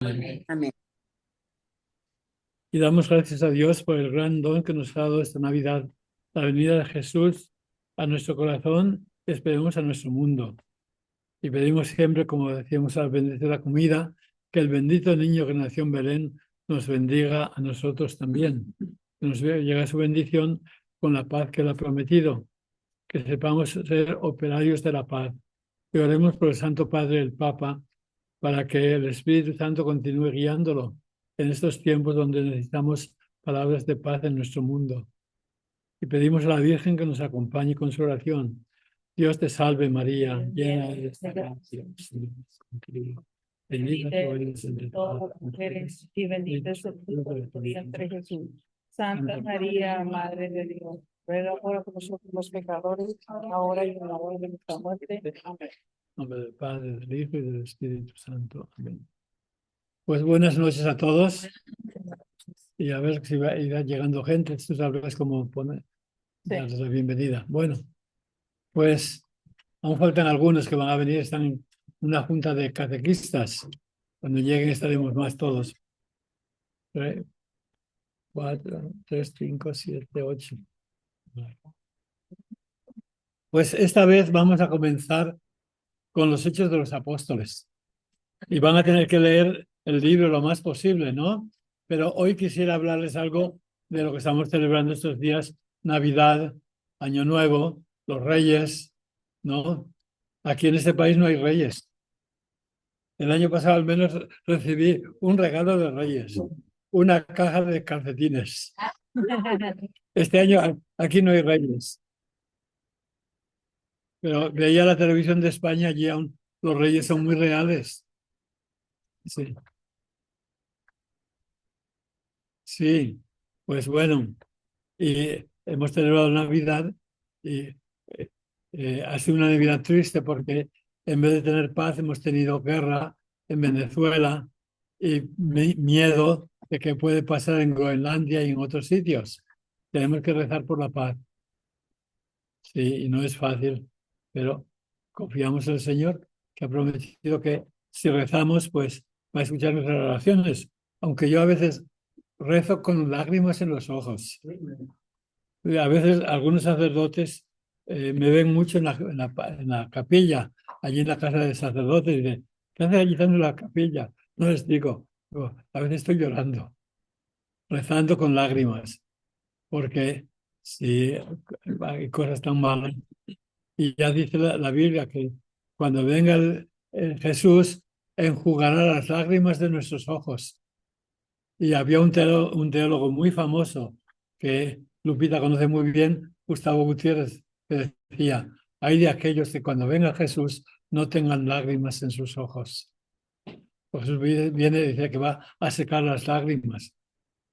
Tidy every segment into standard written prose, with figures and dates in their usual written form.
Amén. Y damos gracias a Dios por el gran don que nos ha dado esta Navidad, la venida de Jesús a nuestro corazón, esperemos a nuestro mundo. Y pedimos siempre, como decíamos al bendecir la comida, que el bendito niño que nació en Belén nos bendiga a nosotros también. Que nos llegue su bendición con la paz que Él ha prometido, que sepamos ser operarios de la paz. Y oremos por el Santo Padre, el Papa, para que el Espíritu Santo continúe guiándolo en estos tiempos donde necesitamos palabras de paz en nuestro mundo. Y pedimos a la Virgen que nos acompañe con su oración. Dios te salve María, llena eres de gracia, el Señor es contigo. Bendita tú eres entre todas las mujeres y bendito es el fruto de tu vientre, Jesús. Santa María, Madre de Dios, ruega por nosotros los pecadores, ahora y en la hora de nuestra muerte. Amén. En nombre del Padre, del Hijo y del Espíritu Santo. Amén. Pues buenas noches a todos. Y a ver si irá llegando gente. Tú sabes cómo darles la bienvenida. Bueno, pues aún faltan algunos que van a venir. Están en una junta de catequistas. Cuando lleguen estaremos más todos. 3, 4, 3, 5, 7, 8. Pues esta vez vamos a comenzar con los Hechos de los Apóstoles. Y van a tener que leer el libro lo más posible, ¿no? Pero hoy quisiera hablarles algo de lo que estamos celebrando estos días, Navidad, Año Nuevo, los Reyes, ¿no? Aquí en este país no hay reyes. El año pasado al menos recibí un regalo de Reyes, una caja de calcetines. Este año aquí no hay reyes. Pero veía la televisión de España, allí aún los reyes son muy reales. Sí, sí. Pues bueno, y hemos celebrado Navidad y ha sido una Navidad triste porque en vez de tener paz hemos tenido guerra en Venezuela y miedo de que puede pasar en Groenlandia y en otros sitios. Tenemos que rezar por la paz. Sí, y no es fácil, pero confiamos en el Señor que ha prometido que si rezamos, pues va a escuchar nuestras oraciones, aunque yo a veces rezo con lágrimas en los ojos. A veces algunos sacerdotes me ven mucho en la capilla, allí en la casa del sacerdote, y dicen, ¿qué haces allí en la capilla? No les digo, a veces estoy llorando, rezando con lágrimas, porque si hay cosas tan malas. Y ya dice la Biblia que cuando venga el Jesús, enjugará las lágrimas de nuestros ojos. Y había un teólogo muy famoso que Lupita conoce muy bien, Gustavo Gutiérrez, que decía, hay de aquellos que cuando venga Jesús no tengan lágrimas en sus ojos. Pues Jesús viene y dice que va a secar las lágrimas.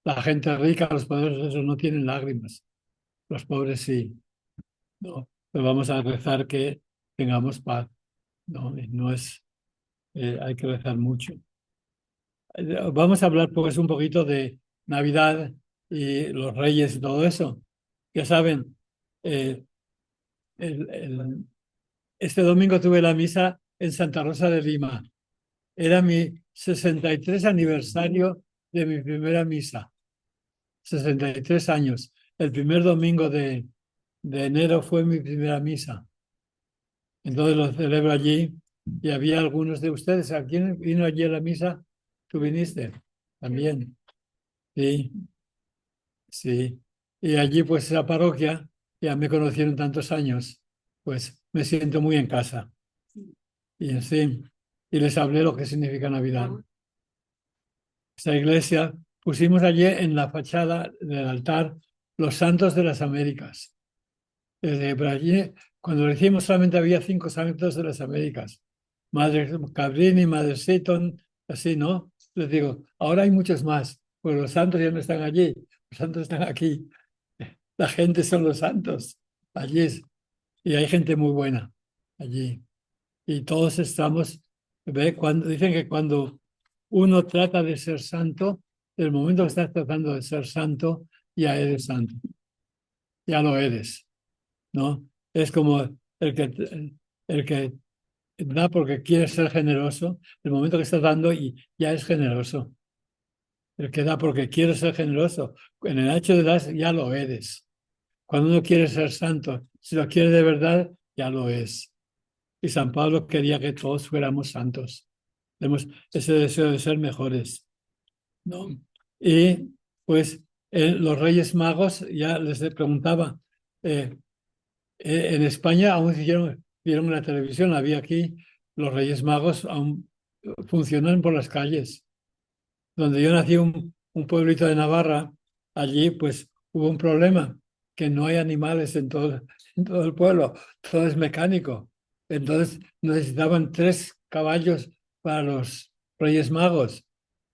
La gente rica, los poderosos no tienen lágrimas. Los pobres sí. No, pero vamos a rezar que tengamos paz. No, no es, hay que rezar mucho. Vamos a hablar pues un poquito de Navidad y los Reyes y todo eso. Ya saben, eh, el- el- este domingo tuve la misa en Santa Rosa de Lima. Era mi 63 aniversario de mi primera misa. 63 años. El primer domingo de enero fue mi primera misa. Entonces lo celebro allí y había algunos de ustedes. ¿A quién vino allí a la misa? ¿Tú viniste? También. Sí, sí. Y allí, pues, esa parroquia, ya me conocieron tantos años, pues me siento muy en casa. Y sí, y les hablé lo que significa Navidad. Esta iglesia pusimos allí en la fachada del altar los santos de las Américas. Por allí, cuando lo hicimos, solamente había 5 santos de las Américas. Madre Cabrini, Madre Seton, así, ¿no? Les digo, ahora hay muchos más, pues los santos ya no están allí, los santos están aquí. La gente son los santos. Allí y hay gente muy buena allí. Y todos estamos, ¿ve? Cuando, dicen que cuando uno trata de ser santo, el momento que estás tratando de ser santo, ya eres santo, ya lo eres, ¿no? Es como el que da porque quiere ser generoso. El momento que estás dando y ya es generoso. El que da porque quiere ser generoso. En el hecho de dar ya lo eres. Cuando uno quiere ser santo, si lo quiere de verdad, ya lo es. Y San Pablo quería que todos fuéramos santos. Tenemos ese deseo de ser mejores, ¿no? Y pues los Reyes Magos, ya les preguntaba, eh, en España aún vieron en la televisión, había aquí, los Reyes Magos aún funcionan por las calles. Donde yo nací, un pueblito de Navarra, allí pues hubo un problema, que no hay animales en todo el pueblo, todo es mecánico. Entonces necesitaban 3 caballos para los Reyes Magos.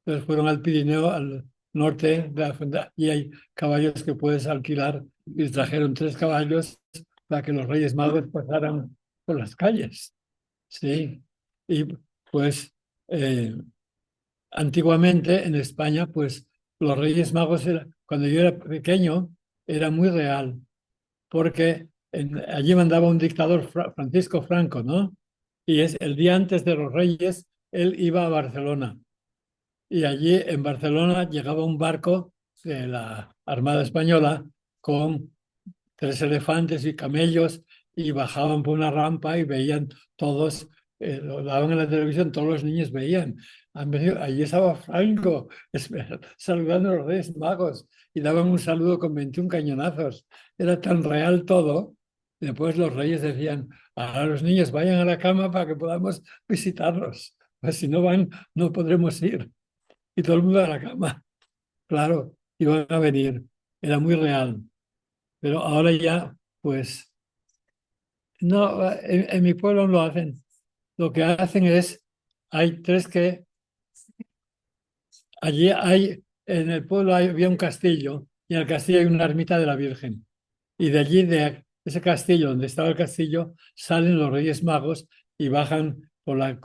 Entonces fueron al Pirineo, al norte de la frontera, y hay caballos que puedes alquilar y trajeron 3 caballos para que los Reyes Magos pasaran por las calles. Sí, y pues antiguamente en España, pues los Reyes Magos, cuando yo era pequeño, era muy real, porque allí mandaba un dictador, Francisco Franco, ¿no? Y es el día antes de los Reyes, él iba a Barcelona. Y allí en Barcelona llegaba un barco de la Armada Española con 3 elefantes y camellos y bajaban por una rampa y veían todos, lo daban en la televisión, todos los niños veían. Han venido, allí estaba Franco saludando a los Reyes Magos y daban un saludo con 21 cañonazos. Era tan real todo. Después los reyes decían, a los niños vayan a la cama para que podamos visitarlos. Pues si no van, no podremos ir. Y todo el mundo a la cama. Claro, iban a venir. Era muy real. Pero ahora ya, pues, no, en mi pueblo no lo hacen. Lo que hacen es, hay tres que, allí hay, en el pueblo había un castillo y en el castillo hay una ermita de la Virgen. Y de allí, de ese castillo, donde estaba el castillo, salen los Reyes Magos y bajan por la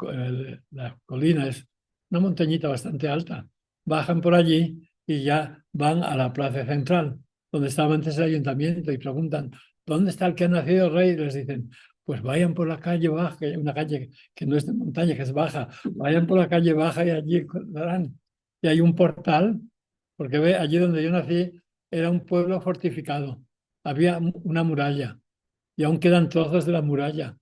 colina, es una montañita bastante alta. Bajan por allí y ya van a la plaza central, donde estaba antes el ayuntamiento, y preguntan, ¿dónde está el que ha nacido rey? Y les dicen, pues vayan por la calle baja, que hay una calle que no es de montaña, que es baja, vayan por la calle baja y allí encontrarán. Y hay un portal, porque ve, allí donde yo nací era un pueblo fortificado, había una muralla y aún quedan trozos de la muralla.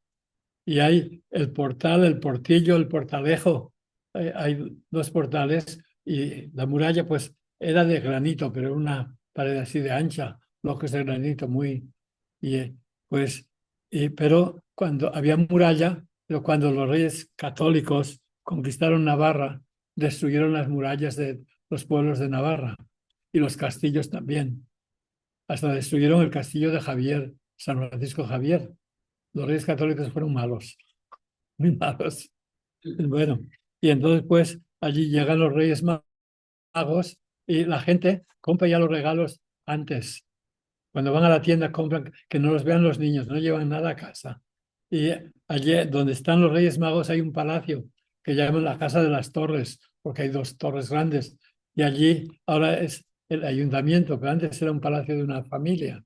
Y hay el portal, el portillo, el portalejo. Hay 2 portales y la muralla pues era de granito, pero era una pared así de ancha, bloques de granito muy... Y pues, pero cuando había muralla, pero cuando los reyes católicos conquistaron Navarra, destruyeron las murallas de los pueblos de Navarra y los castillos también. Hasta destruyeron el castillo de Javier, San Francisco Javier. Los reyes católicos fueron malos, muy malos. Bueno, y entonces pues allí llegan los Reyes Magos y la gente compra ya los regalos antes. Cuando van a la tienda compran que no los vean los niños, no llevan nada a casa. Y allí donde están los Reyes Magos hay un palacio que llaman la Casa de las Torres, porque hay 2 torres grandes. Y allí ahora es el ayuntamiento, pero antes era un palacio de una familia.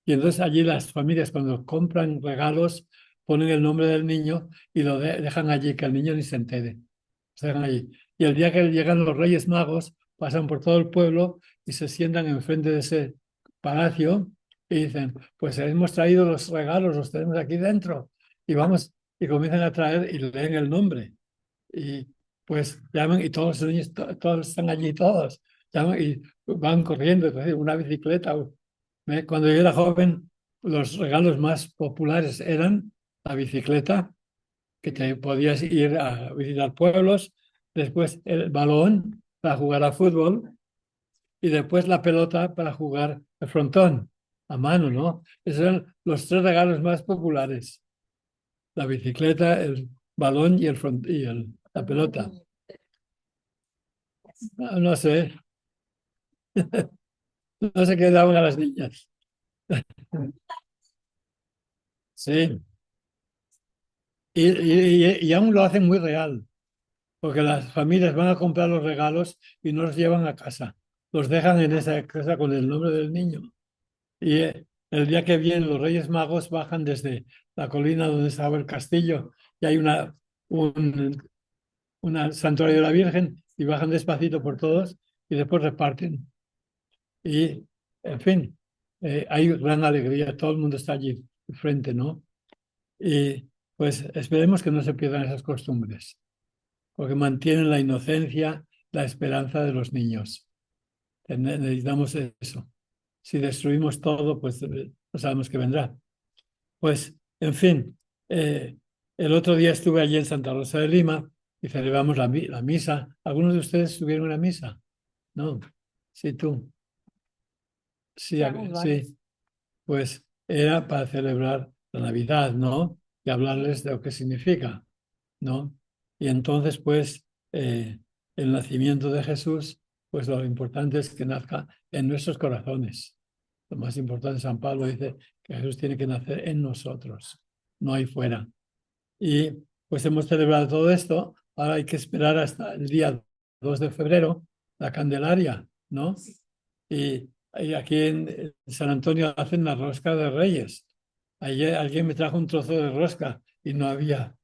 Y entonces allí las familias cuando compran regalos ponen el nombre del niño y lo dejan allí, que el niño ni se entere. Se dejan allí. Y el día que llegan los Reyes Magos, pasan por todo el pueblo y se sientan enfrente de ese palacio y dicen, pues hemos traído los regalos, los tenemos aquí dentro. Y vamos, y comienzan a traer y leen el nombre. Y pues llaman y todos los niños, todos están allí, todos. Llaman y van corriendo, es decir, una bicicleta. Cuando yo era joven, los regalos más populares eran la bicicleta, que te podías ir a visitar pueblos, después el balón para jugar a fútbol y después la pelota para jugar al frontón, a mano, ¿no? Esos eran los 3 regalos más populares: la bicicleta, el balón y, la pelota. No, no sé, no sé qué daban a las niñas. Sí, y aún lo hacen muy real, porque las familias van a comprar los regalos y no los llevan a casa, los dejan en esa casa con el nombre del niño. Y el día que vienen los Reyes Magos bajan desde la colina donde estaba el castillo y hay una santuario de la Virgen y bajan despacito por todos y después reparten. Y, en fin, hay gran alegría, todo el mundo está allí frente, ¿no? Y pues esperemos que no se pierdan esas costumbres, porque mantienen la inocencia, la esperanza de los niños. Necesitamos eso. Si destruimos todo, pues no sabemos qué vendrá. Pues, en fin, el otro día estuve allí en Santa Rosa de Lima y celebramos la misa. ¿Algunos de ustedes tuvieron una misa? No. Sí, tú. Sí, sí. Pues era para celebrar la Navidad, ¿no? Y hablarles de lo que significa, ¿no? Y entonces, pues, el nacimiento de Jesús, pues lo importante es que nazca en nuestros corazones. Lo más importante, San Pablo dice que Jesús tiene que nacer en nosotros, no ahí fuera. Y pues hemos celebrado todo esto, ahora hay que esperar hasta el día 2 de febrero, la Candelaria, ¿no? Y aquí en San Antonio hacen la rosca de Reyes. Ayer alguien me trajo un trozo de rosca y no había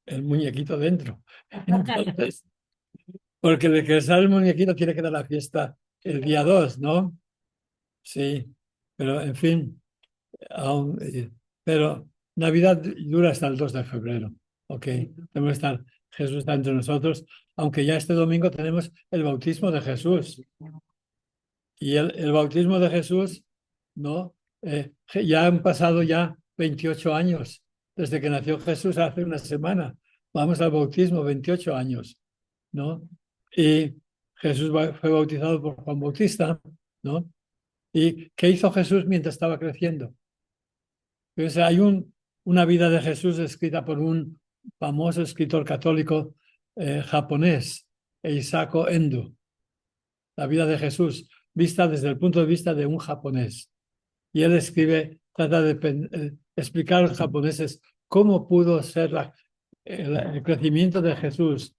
el muñequito dentro. Entonces, porque de que sale el muñequito tiene que dar la fiesta el día 2, ¿no? Sí, pero en fin, aún, pero Navidad dura hasta el 2 de febrero. Ok, tenemos que estar, Jesús está entre nosotros, aunque ya este domingo tenemos el bautismo de Jesús. Y el bautismo de Jesús, ¿no? Ya han pasado ya 28 años desde que nació Jesús hace una semana. Vamos al bautismo, 28 años, ¿no? Y Jesús fue bautizado por Juan Bautista, ¿no? ¿Y qué hizo Jesús mientras estaba creciendo? Pues hay una vida de Jesús escrita por un famoso escritor católico japonés, Eisako Endo. La vida de Jesús vista desde el punto de vista de un japonés. Y él escribe, trata de explicar a los japoneses cómo pudo ser el crecimiento de Jesús.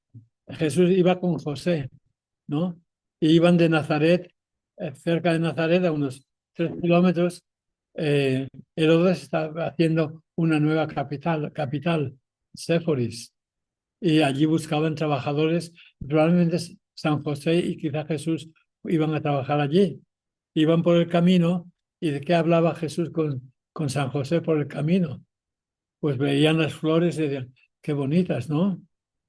Jesús iba con José, ¿no? Y iban de Nazaret, cerca de Nazaret, a unos 3 kilómetros. Herodes estaba haciendo una nueva capital, Séforis, y allí buscaban trabajadores. Probablemente San José y quizá Jesús iban a trabajar allí. Iban por el camino y ¿de qué hablaba Jesús con San José por el camino? Pues veían las flores y decían, qué bonitas, ¿no?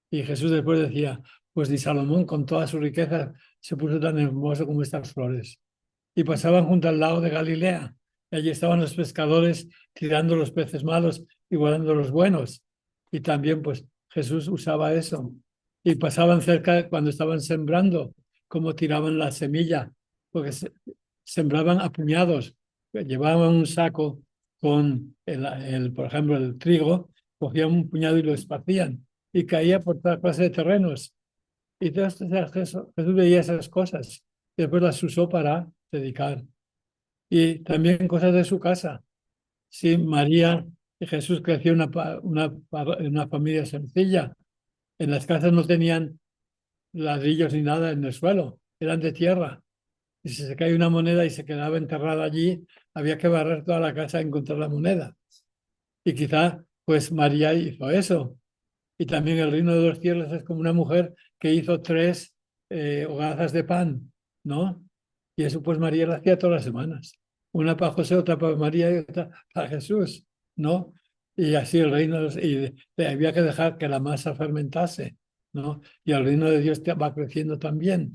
Y Jesús después decía, pues ni Salomón con toda su riqueza se puso tan hermoso como estas flores. Y pasaban junto al lago de Galilea. Y allí estaban los pescadores tirando los peces malos y guardando los buenos. Y también pues Jesús usaba eso. Y pasaban cerca cuando estaban sembrando, como tiraban la semilla, porque sembraban a puñados. Llevaban un saco con por ejemplo, el trigo, cogían un puñado y lo esparcían y caía por toda clase de terrenos. Y entonces Jesús veía esas cosas y después las usó para dedicar. Y también cosas de su casa. Sí, María y Jesús creció en una familia sencilla. En las casas no tenían ladrillos ni nada en el suelo, eran de tierra. Y si se cae una moneda y se quedaba enterrada allí, había que barrer toda la casa a encontrar la moneda. Y quizá, pues María hizo eso. Y también el reino de los cielos es como una mujer que hizo 3 hogazas de pan, ¿no? Y eso pues María lo hacía todas las semanas. Una para José, otra para María y otra para Jesús, ¿no? Y así el reino, había que dejar que la masa fermentase, ¿no? Y el reino de Dios va creciendo también.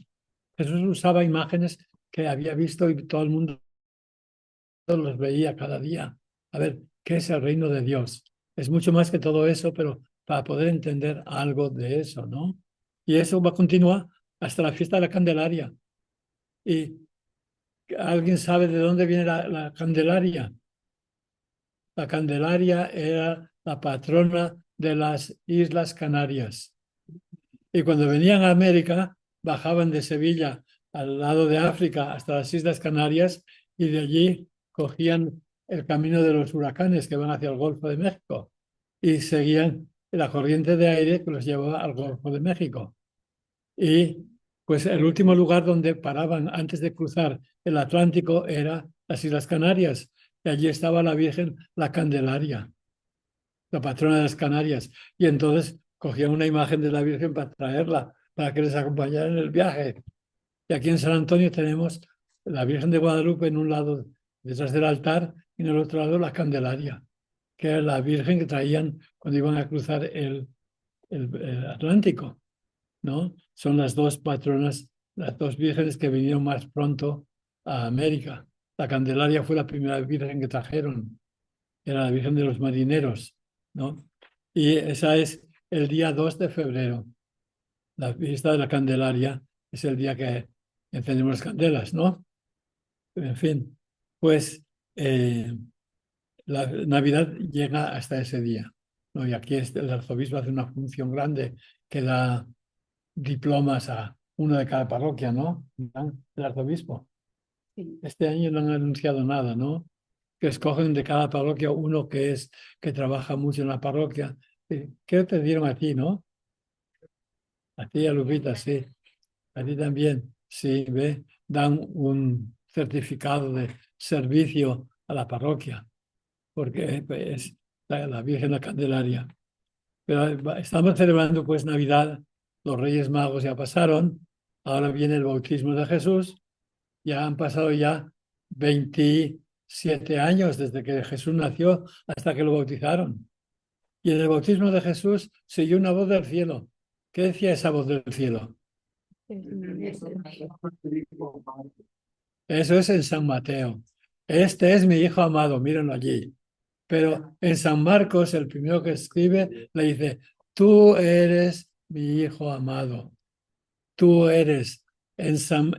Jesús usaba imágenes que había visto y todo el mundo los veía cada día. A ver, ¿qué es el reino de Dios? Es mucho más que todo eso, pero para poder entender algo de eso, ¿no? Y eso va a continuar hasta la fiesta de la Candelaria. ¿Y alguien sabe de dónde viene la Candelaria? La Candelaria era la patrona de las Islas Canarias. Y cuando venían a América, bajaban de Sevilla al lado de África hasta las Islas Canarias y de allí cogían el camino de los huracanes que van hacia el Golfo de México y seguían la corriente de aire que los llevaba al Golfo de México. Y pues el último lugar donde paraban antes de cruzar el Atlántico era las Islas Canarias y allí estaba la Virgen, la Candelaria. la patrona de las Canarias, y entonces cogían una imagen de la Virgen para traerla, para que les acompañara en el viaje. Y aquí en San Antonio tenemos la Virgen de Guadalupe en un lado, detrás del altar, y en el otro lado la Candelaria, que era la Virgen que traían cuando iban a cruzar el Atlántico, ¿no? Son las dos patronas, las dos vírgenes que vinieron más pronto a América. La Candelaria fue la primera virgen que trajeron, era la Virgen de los Marineros, ¿no? Y esa es el día 2 de febrero. La fiesta de la Candelaria es el día que encendemos las candelas, ¿no? En fin, pues la Navidad llega hasta ese día, ¿no? Y aquí el arzobispo hace una función grande que da diplomas a uno de cada parroquia, ¿no? El arzobispo. Sí. Este año no han anunciado nada, ¿no? Que escogen de cada parroquia uno que trabaja mucho en la parroquia. ¿Qué te dieron a ti, no? A ti, a Lupita, sí. A ti también, sí, ve, dan un certificado de servicio a la parroquia, porque es la Virgen la Candelaria. Pero estamos celebrando pues Navidad, los Reyes Magos ya pasaron, ahora viene el bautismo de Jesús, ya han pasado ya 27 años desde que Jesús nació hasta que lo bautizaron. Y en el bautismo de Jesús se oyó una voz del cielo. ¿Qué decía esa voz del cielo? Eso es en San Mateo. Este es mi hijo amado, mírenlo allí. Pero en San Marcos, el primero que escribe, le dice, tú eres mi hijo amado. Tú eres San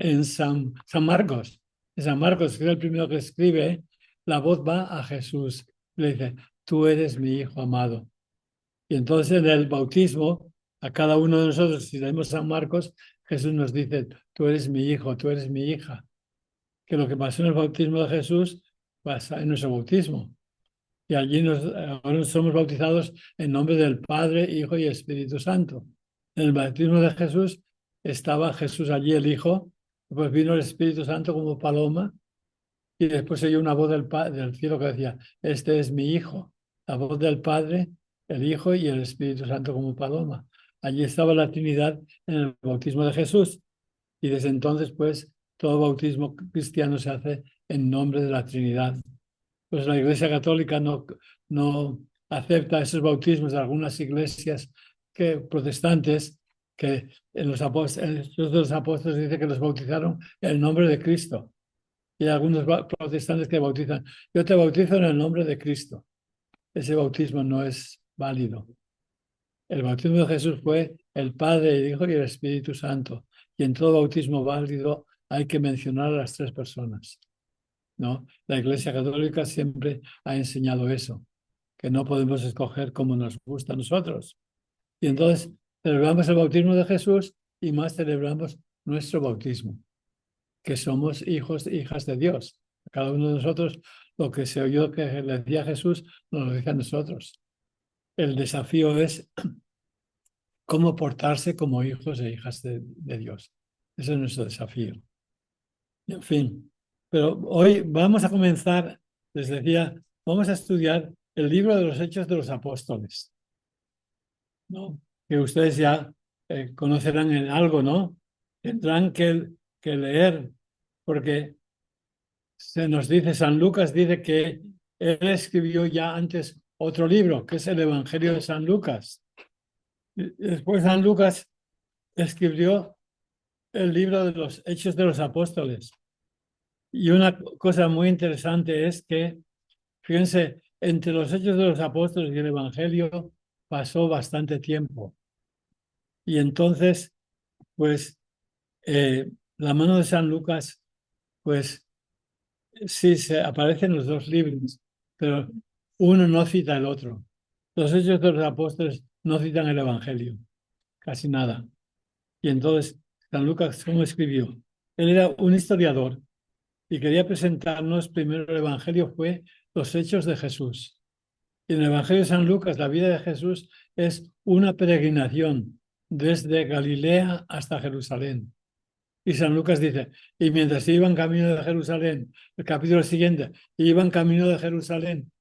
Marcos. En San Marcos, que es el primero que escribe, la voz va a Jesús. Le dice, tú eres mi hijo amado. Y entonces en el bautismo, a cada uno de nosotros, si leemos San Marcos, Jesús nos dice, tú eres mi hijo, tú eres mi hija. Que lo que pasó en el bautismo de Jesús pasa en nuestro bautismo. Y allí ahora somos bautizados en nombre del Padre, Hijo y Espíritu Santo. En el bautismo de Jesús estaba Jesús allí, el Hijo, después vino el Espíritu Santo como paloma y después se oyó una voz del cielo que decía, este es mi Hijo. La voz del Padre, el Hijo y el Espíritu Santo como paloma. Allí estaba la Trinidad en el bautismo de Jesús. Y desde entonces, pues, todo bautismo cristiano se hace en nombre de la Trinidad. Pues la Iglesia Católica no acepta esos bautismos de algunas iglesias protestantes que en los apóstoles dice que los bautizaron en el nombre de Cristo. Y hay algunos protestantes que bautizan, yo te bautizo en el nombre de Cristo. Ese bautismo no es válido. El bautismo de Jesús fue el Padre, el Hijo y el Espíritu Santo. Y en todo bautismo válido hay que mencionar a las tres personas, ¿no? La Iglesia Católica siempre ha enseñado eso, que no podemos escoger como nos gusta a nosotros. Y entonces celebramos el bautismo de Jesús y más celebramos nuestro bautismo, que somos hijos e hijas de Dios. Cada uno de nosotros, lo que se oyó que le decía Jesús, nos lo dice a nosotros. El desafío es cómo portarse como hijos e hijas de Dios. Ese es nuestro desafío. Y en fin, pero hoy vamos a comenzar, les decía, vamos a estudiar el libro de los Hechos de los Apóstoles, ¿no? Que ustedes ya conocerán en algo, ¿no? Tendrán que leer, porque se nos dice, San Lucas dice que él escribió ya antes otro libro, que es el Evangelio de San Lucas. Y después San Lucas escribió el libro de los Hechos de los Apóstoles. Y una cosa muy interesante es que, fíjense, entre los Hechos de los Apóstoles y el Evangelio pasó bastante tiempo. Y entonces, pues, la mano de San Lucas, pues, sí, se aparecen los dos libros, pero uno no cita el otro. Los Hechos de los Apóstoles no citan el Evangelio, casi nada. Y entonces, San Lucas, ¿cómo escribió? Él era un historiador y quería presentarnos primero el Evangelio, fue los Hechos de Jesús. Y en el Evangelio de San Lucas, la vida de Jesús es una peregrinación desde Galilea hasta Jerusalén. Y San Lucas dice, y mientras iban camino de Jerusalén, el capítulo siguiente, iban camino de Jerusalén.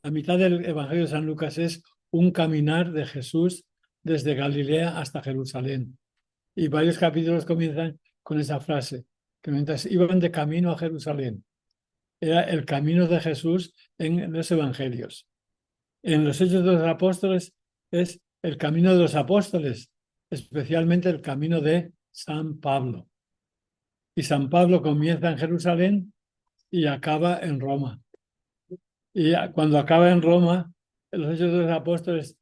La mitad del Evangelio de San Lucas es un caminar de Jesús desde Galilea hasta Jerusalén. Y varios capítulos comienzan con esa frase, que mientras iban de camino a Jerusalén, era el camino de Jesús en los evangelios. En los Hechos de los Apóstoles es el camino de los apóstoles, especialmente el camino de San Pablo. Y San Pablo comienza en Jerusalén y acaba en Roma. Y cuando acaba en Roma, en los Hechos de los Apóstoles,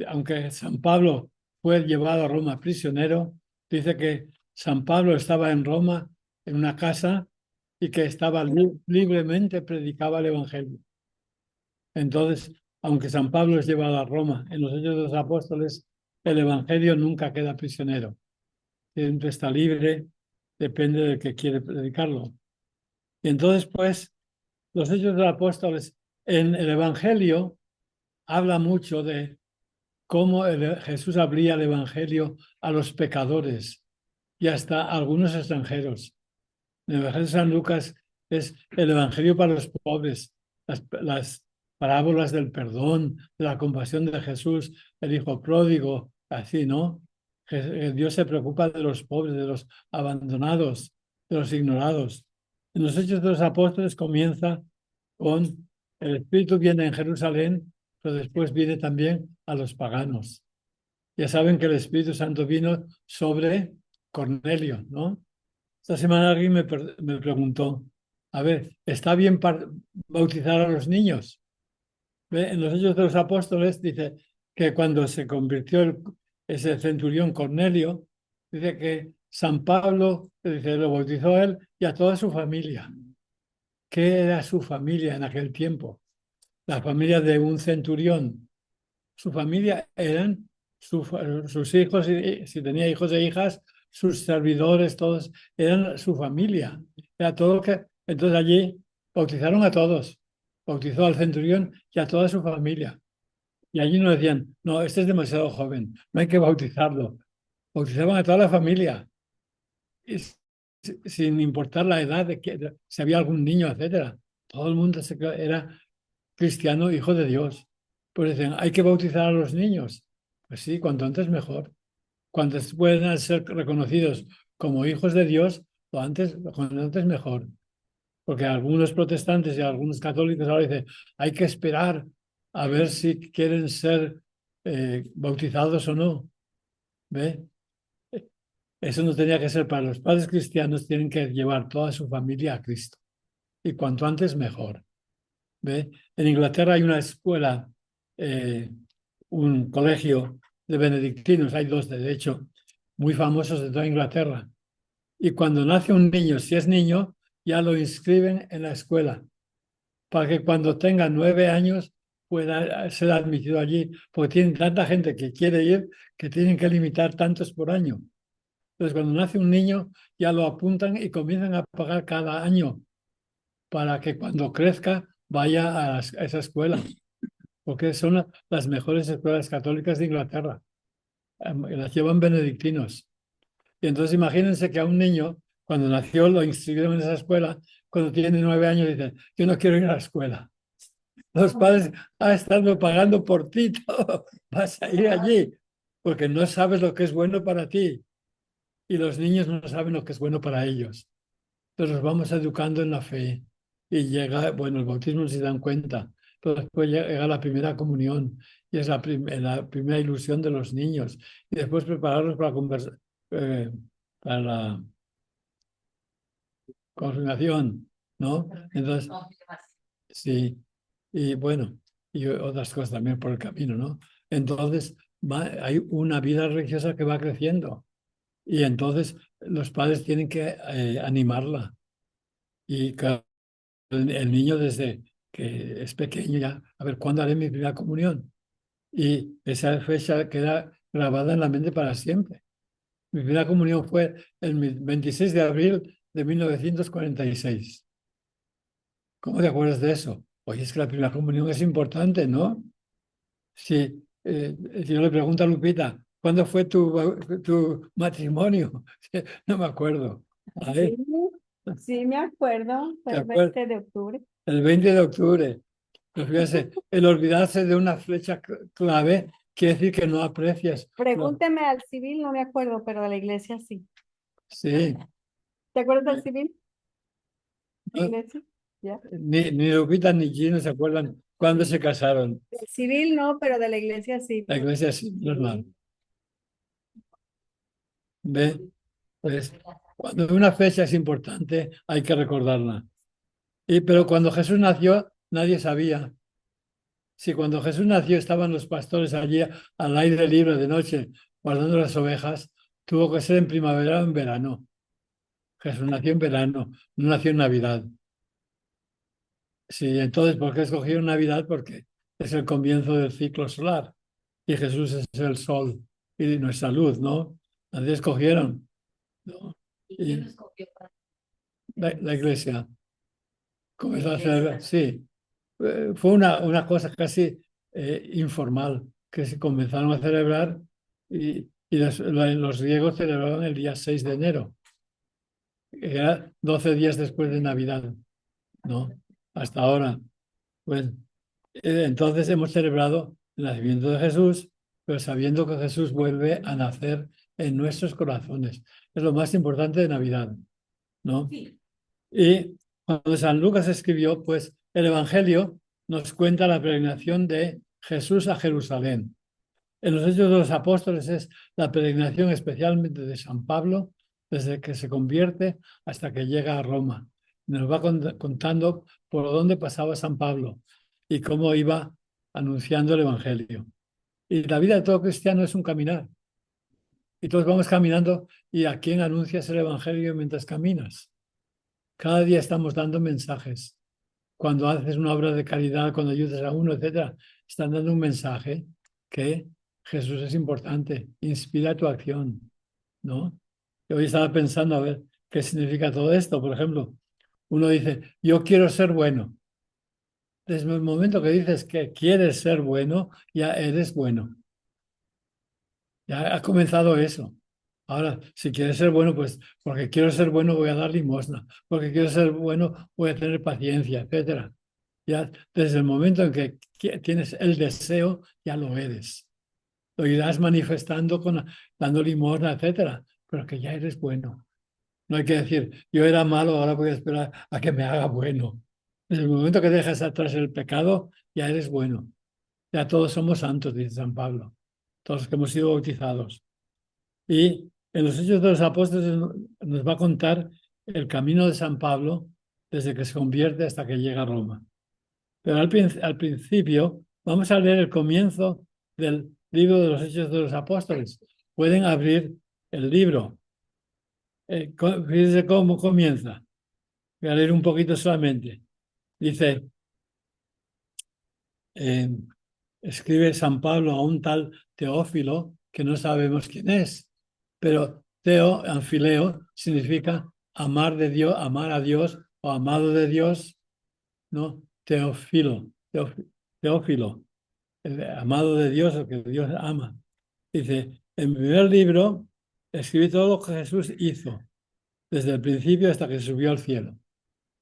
aunque San Pablo fue llevado a Roma prisionero, dice que San Pablo estaba en Roma en una casa y que estaba libremente predicaba el Evangelio. Entonces, aunque San Pablo es llevado a Roma en los Hechos de los Apóstoles, el Evangelio nunca queda prisionero. Siempre está libre, depende del que quiere predicarlo. Y entonces, pues, los Hechos de los Apóstoles en el Evangelio habla mucho de cómo Jesús abría el Evangelio a los pecadores y hasta a algunos extranjeros. El Evangelio de San Lucas es el Evangelio para los pobres, las parábolas del perdón, de la compasión de Jesús, el hijo pródigo, así, ¿no? Dios se preocupa de los pobres, de los abandonados, de los ignorados. En los Hechos de los Apóstoles comienza con el Espíritu viene en Jerusalén, pero después viene también a los paganos. Ya saben que el Espíritu Santo vino sobre Cornelio, ¿no? Esta semana alguien me preguntó, a ver, ¿está bien bautizar a los niños? ¿Ve? En los Hechos de los Apóstoles dice que cuando se convirtió ese centurión Cornelio, dice que San Pablo dice, lo bautizó a él y a toda su familia. ¿Qué era su familia en aquel tiempo? La familia de un centurión. Su familia eran sus hijos, y si tenía hijos e hijas, sus servidores, todos eran su familia. Era todo lo que. Entonces allí bautizaron a todos. Bautizó al centurión y a toda su familia. Y allí no decían, no, este es demasiado joven, no hay que bautizarlo. Bautizaban a toda la familia, y sin importar la edad, si había algún niño, etcétera. Todo el mundo era cristiano, hijo de Dios. Pues dicen, hay que bautizar a los niños. Pues sí, cuanto antes mejor. Cuanto antes puedan ser reconocidos como hijos de Dios, cuanto antes mejor. Porque algunos protestantes y algunos católicos ahora dicen, hay que esperar a ver si quieren ser bautizados o no. ¿Ve? Eso no tenía que ser para los padres cristianos, tienen que llevar toda su familia a Cristo. Y cuanto antes mejor. ¿Ve? En Inglaterra hay una escuela, un colegio de benedictinos, hay dos de hecho, muy famosos de toda Inglaterra. Y cuando nace un niño, si es niño, ya lo inscriben en la escuela, para que cuando tenga 9 años pueda ser admitido allí, porque tienen tanta gente que quiere ir que tienen que limitar tantos por año. Entonces, cuando nace un niño, ya lo apuntan y comienzan a pagar cada año para que cuando crezca vaya a esa escuela, porque son las mejores escuelas católicas de Inglaterra. Las llevan benedictinos. Y entonces imagínense que a un niño, cuando nació, lo inscribieron en esa escuela, cuando tiene 9 años, dice, yo no quiero ir a la escuela. Los padres, estado pagando por ti todo, vas a ir allí, porque no sabes lo que es bueno para ti. Y los niños no saben lo que es bueno para ellos. Entonces los vamos educando en la fe. Y llega, bueno, el bautismo no se dan cuenta, pero después llega la primera comunión y es la primera ilusión de los niños. Y después prepararlos para la confirmación, ¿no? Entonces, sí, y bueno, y otras cosas también por el camino, ¿no? Entonces, hay una vida religiosa que va creciendo y entonces los padres tienen que animarla. Y claro, el niño desde que es pequeño ya, a ver, ¿cuándo haré mi primera comunión? Y esa fecha queda grabada en la mente para siempre. Mi primera comunión fue el 26 de abril de 1946. ¿Cómo te acuerdas de eso? Oye, es que la primera comunión es importante, ¿no? Si yo le pregunto a Lupita, ¿cuándo fue tu matrimonio? No me acuerdo. A ver, Sí, sí, me acuerdo, fue ¿te el acuerdas? 20 de octubre. El 20 de octubre. Pero fíjese, el olvidarse de una flecha clave quiere decir que no aprecias. Pregúnteme al civil, no me acuerdo, pero de la iglesia sí. Sí, ¿Te acuerdas del civil? no, Iglesia, ¿ya? ni Lupita ni Gino se acuerdan cuándo se casaron. Del civil no, pero de la iglesia sí. La iglesia sí, normal. ¿Ve? Pues cuando una fecha es importante, hay que recordarla. Pero cuando Jesús nació, nadie sabía. Si cuando Jesús nació estaban los pastores allí al aire libre de noche guardando las ovejas, tuvo que ser en primavera o en verano. Jesús nació en verano, no nació en Navidad. Sí, entonces, ¿por qué escogieron Navidad? Porque es el comienzo del ciclo solar y Jesús es el sol y nuestra luz, ¿no? Así escogieron, ¿no? Y la iglesia comenzó a celebrar, sí. Fue una cosa casi informal que se comenzaron a celebrar y los griegos celebraban el día 6 de enero, que era 12 días después de Navidad, ¿no? Hasta ahora. Pues entonces hemos celebrado el nacimiento de Jesús, pero sabiendo que Jesús vuelve a nacer en nuestros corazones. Es lo más importante de Navidad, ¿no? Y cuando San Lucas escribió, pues el Evangelio nos cuenta la peregrinación de Jesús a Jerusalén. En los Hechos de los Apóstoles es la peregrinación especialmente de San Pablo, desde que se convierte hasta que llega a Roma. Nos va contando por dónde pasaba San Pablo y cómo iba anunciando el Evangelio. Y la vida de todo cristiano es un caminar. Y todos vamos caminando y a quién anuncias el Evangelio mientras caminas. Cada día estamos dando mensajes. Cuando haces una obra de caridad, cuando ayudas a uno, etcétera, están dando un mensaje que Jesús es importante, inspira tu acción, ¿no? Yo hoy estaba pensando a ver qué significa todo esto. Por ejemplo, uno dice, yo quiero ser bueno. Desde el momento que dices que quieres ser bueno, ya eres bueno. Ya ha comenzado eso. Ahora, si quieres ser bueno, pues porque quiero ser bueno voy a dar limosna, porque quiero ser bueno voy a tener paciencia, etcétera. Ya desde el momento en que tienes el deseo, ya lo eres. Lo irás manifestando dando limosna, etcétera, pero que ya eres bueno. No hay que decir, yo era malo, ahora voy a esperar a que me haga bueno. Desde el momento que dejas atrás el pecado, ya eres bueno. Ya todos somos santos, dice San Pablo, todos los que hemos sido bautizados. Y en los Hechos de los Apóstoles nos va a contar el camino de San Pablo desde que se convierte hasta que llega a Roma. Pero al principio vamos a leer el comienzo del libro de los Hechos de los Apóstoles. Pueden abrir el libro. Fíjense cómo comienza. Voy a leer un poquito solamente. Dice, eh, escribe San Pablo a un tal Teófilo que no sabemos quién es, pero Teo, anfileo, significa amar de Dios, amar a Dios o amado de Dios, ¿no? Teófilo, Teófilo, el amado de Dios o que Dios ama. Dice, en mi primer libro escribí todo lo que Jesús hizo, desde el principio hasta que subió al cielo.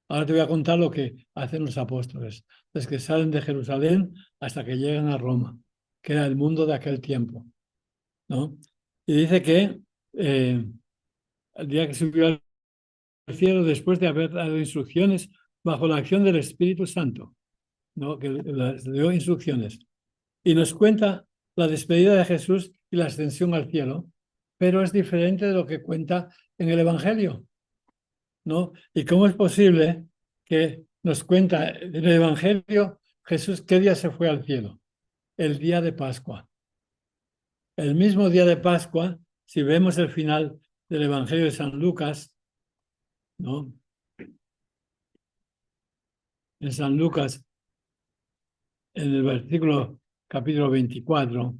Ahora te voy a contar lo que hacen los apóstoles, desde que salen de Jerusalén hasta que llegan a Roma, que era el mundo de aquel tiempo, ¿no? Y dice que el día que subió al cielo, después de haber dado instrucciones bajo la acción del Espíritu Santo, ¿no? Que les dio instrucciones. Y nos cuenta la despedida de Jesús y la ascensión al cielo, pero es diferente de lo que cuenta en el Evangelio, ¿no? ¿Y cómo es posible que nos cuenta en el Evangelio Jesús qué día se fue al cielo? El día de Pascua. El mismo día de Pascua, si vemos el final del Evangelio de San Lucas, ¿no? En San Lucas, en el versículo capítulo 24,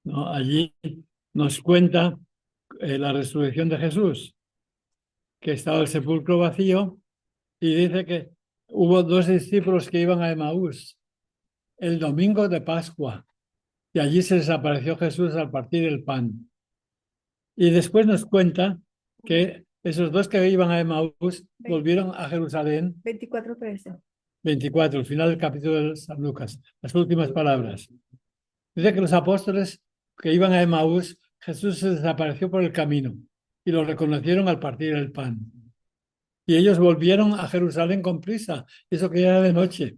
¿no? Allí nos cuenta la resurrección de Jesús, que estaba el sepulcro vacío, y dice que hubo dos discípulos que iban a Emaús el domingo de Pascua, y allí se les apareció Jesús al partir el pan. Y después nos cuenta que esos dos que iban a Emaús volvieron a Jerusalén 24:13. 24, el final del capítulo de San Lucas, las últimas palabras. Dice que los apóstoles que iban a Emaús, Jesús se desapareció por el camino y lo reconocieron al partir el pan. Y ellos volvieron a Jerusalén con prisa, eso que ya era de noche,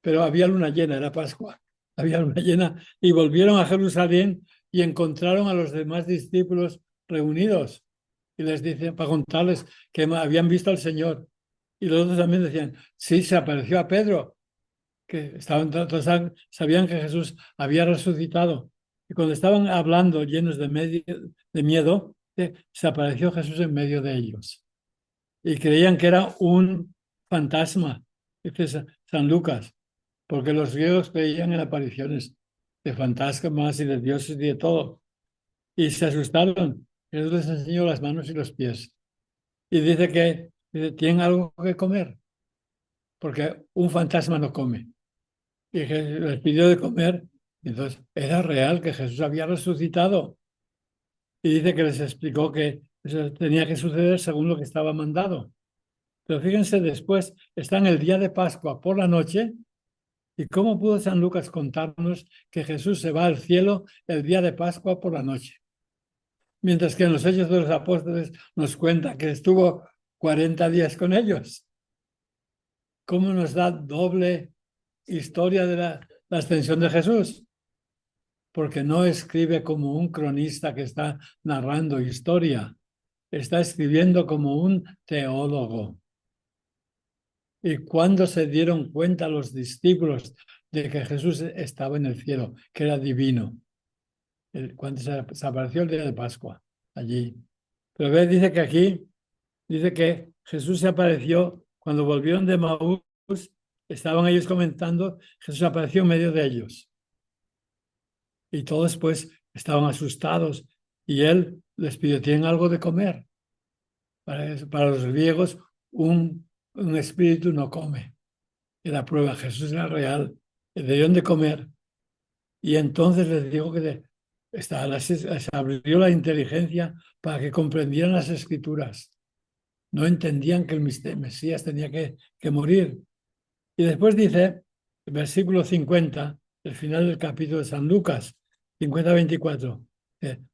pero había luna llena, era Pascua, había luna llena, y volvieron a Jerusalén y encontraron a los demás discípulos reunidos y les dicen, para contarles que habían visto al Señor. Y los otros también decían, sí, se apareció a Pedro, que todos sabían que Jesús había resucitado. Y cuando estaban hablando llenos de miedo, se apareció Jesús en medio de ellos. Y creían que era un fantasma, dice San Lucas, porque los griegos creían en apariciones de fantasmas y de dioses y de todo. Y se asustaron. Jesús les enseñó las manos y los pies. Y dice, tienen algo que comer, porque un fantasma no come. Y les pidió de comer. Y entonces era real que Jesús había resucitado. Y dice que les explicó que eso tenía que suceder según lo que estaba mandado. Pero fíjense, después está en el día de Pascua por la noche. ¿Y cómo pudo San Lucas contarnos que Jesús se va al cielo el día de Pascua por la noche? Mientras que en los Hechos de los Apóstoles nos cuenta que estuvo 40 días con ellos. ¿Cómo nos da doble historia de la ascensión de Jesús? Porque no escribe como un cronista que está narrando historia, está escribiendo como un teólogo. ¿Y cuándo se dieron cuenta los discípulos de que Jesús estaba en el cielo, que era divino? Cuando se apareció el día de Pascua, allí. Pero ve, dice que aquí, dice que Jesús se apareció cuando volvieron de Maús, estaban ellos comentando, Jesús apareció en medio de ellos. Y todos pues estaban asustados y él les pidió, ¿tienen algo de comer? Para los griegos, un espíritu no come. Era prueba, Jesús era real, debían de comer. Y entonces les dijo que se abrió la inteligencia para que comprendieran las escrituras. No entendían que el Mesías tenía que morir. Y después dice, el versículo 50, el final del capítulo de San Lucas, 50-24.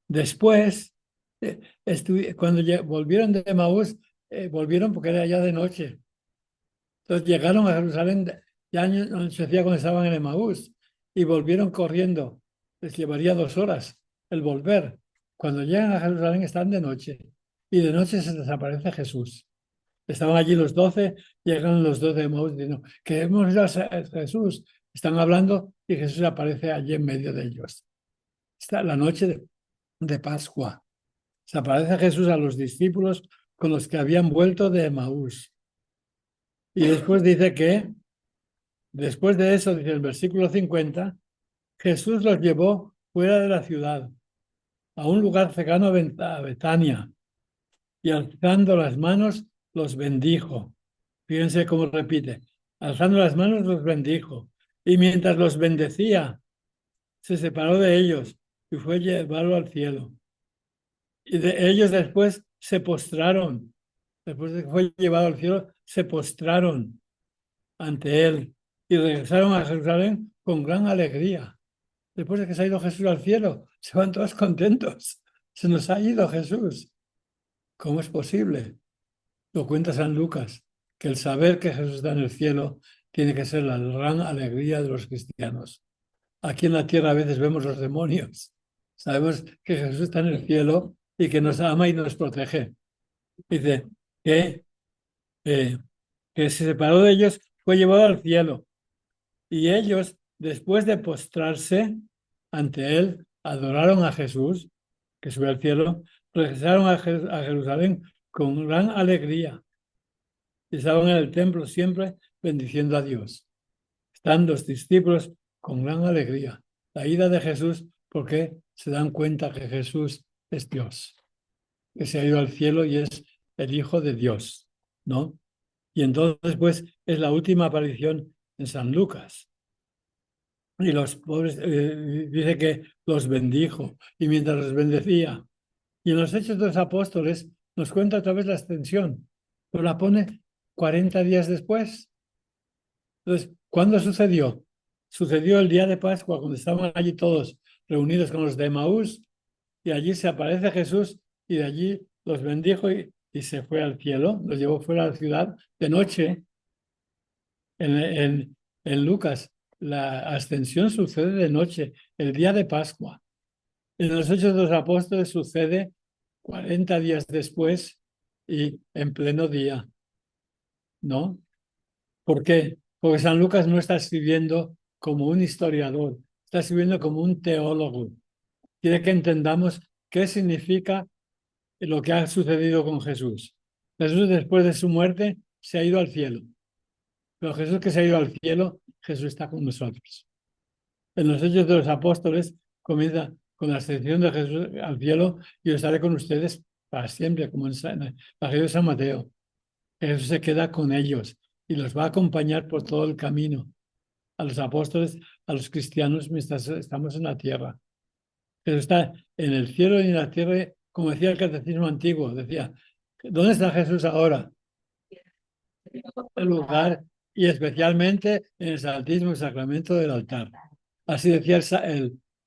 Después, cuando volvieron de Emaús, volvieron porque era ya de noche. Entonces llegaron a Jerusalén, ya anochecía cuando estaban en Emaús, y volvieron corriendo. Les llevaría 2 horas el volver. Cuando llegan a Jerusalén están de noche, y de noche se desaparece Jesús. Estaban allí los 12, llegan los 12 de Emaús diciendo que hemos ido a Jesús. Están hablando y Jesús aparece allí en medio de ellos. Está la noche de Pascua. Se aparece Jesús a los discípulos con los que habían vuelto de Emaús. Y después dice que, después de eso, dice el versículo 50, Jesús los llevó fuera de la ciudad, a un lugar cercano a Betania, y alzando las manos los bendijo. Fíjense cómo repite, alzando las manos los bendijo, y mientras los bendecía, se separó de ellos y fue llevarlo al cielo. Y de ellos después se postraron, después de que fue llevado al cielo, se postraron ante él y regresaron a Jerusalén con gran alegría. Después de que se ha ido Jesús al cielo, se van todos contentos. Se nos ha ido Jesús. ¿Cómo es posible? Lo cuenta San Lucas, que el saber que Jesús está en el cielo tiene que ser la gran alegría de los cristianos. Aquí en la tierra a veces vemos los demonios. Sabemos que Jesús está en el cielo y que nos ama y nos protege. Dice que, que se separó de ellos, fue llevado al cielo. Y ellos, después de postrarse ante él, adoraron a Jesús, que sube al cielo, regresaron a Jerusalén con gran alegría. Y estaban en el templo siempre bendiciendo a Dios. Están los discípulos con gran alegría. La ida de Jesús porque se dan cuenta que Jesús es Dios, que se ha ido al cielo y es el Hijo de Dios, ¿no? Y entonces, pues, es la última aparición en San Lucas. Y los pobres, dice que los bendijo y mientras los bendecía. Y en los Hechos de los Apóstoles nos cuenta otra vez la extensión, pero la pone 40 días después. Entonces, ¿cuándo sucedió? Sucedió el día de Pascua, cuando estaban allí todos reunidos con los de Emaús, y allí se aparece Jesús y de allí los bendijo y se fue al cielo, los llevó fuera de la ciudad de noche. En Lucas, la ascensión sucede de noche, el día de Pascua. En los Hechos de los Apóstoles sucede 40 días después y en pleno día, ¿no? ¿Por qué? Porque San Lucas no está escribiendo como un historiador, está escribiendo como un teólogo. Quiere que entendamos qué significa lo que ha sucedido con Jesús. Jesús, después de su muerte, se ha ido al cielo. Pero Jesús que se ha ido al cielo, Jesús está con nosotros. En los Hechos de los Apóstoles comienza con la ascensión de Jesús al cielo y yo estaré con ustedes para siempre, como en el Evangelio de San Mateo. Jesús se queda con ellos y los va a acompañar por todo el camino, a los apóstoles, a los cristianos, mientras estamos en la tierra. Jesús está en el cielo y en la tierra, como decía el catecismo antiguo, decía, ¿dónde está Jesús ahora? En el lugar y especialmente en el Santísimo Sacramento del altar. Así decía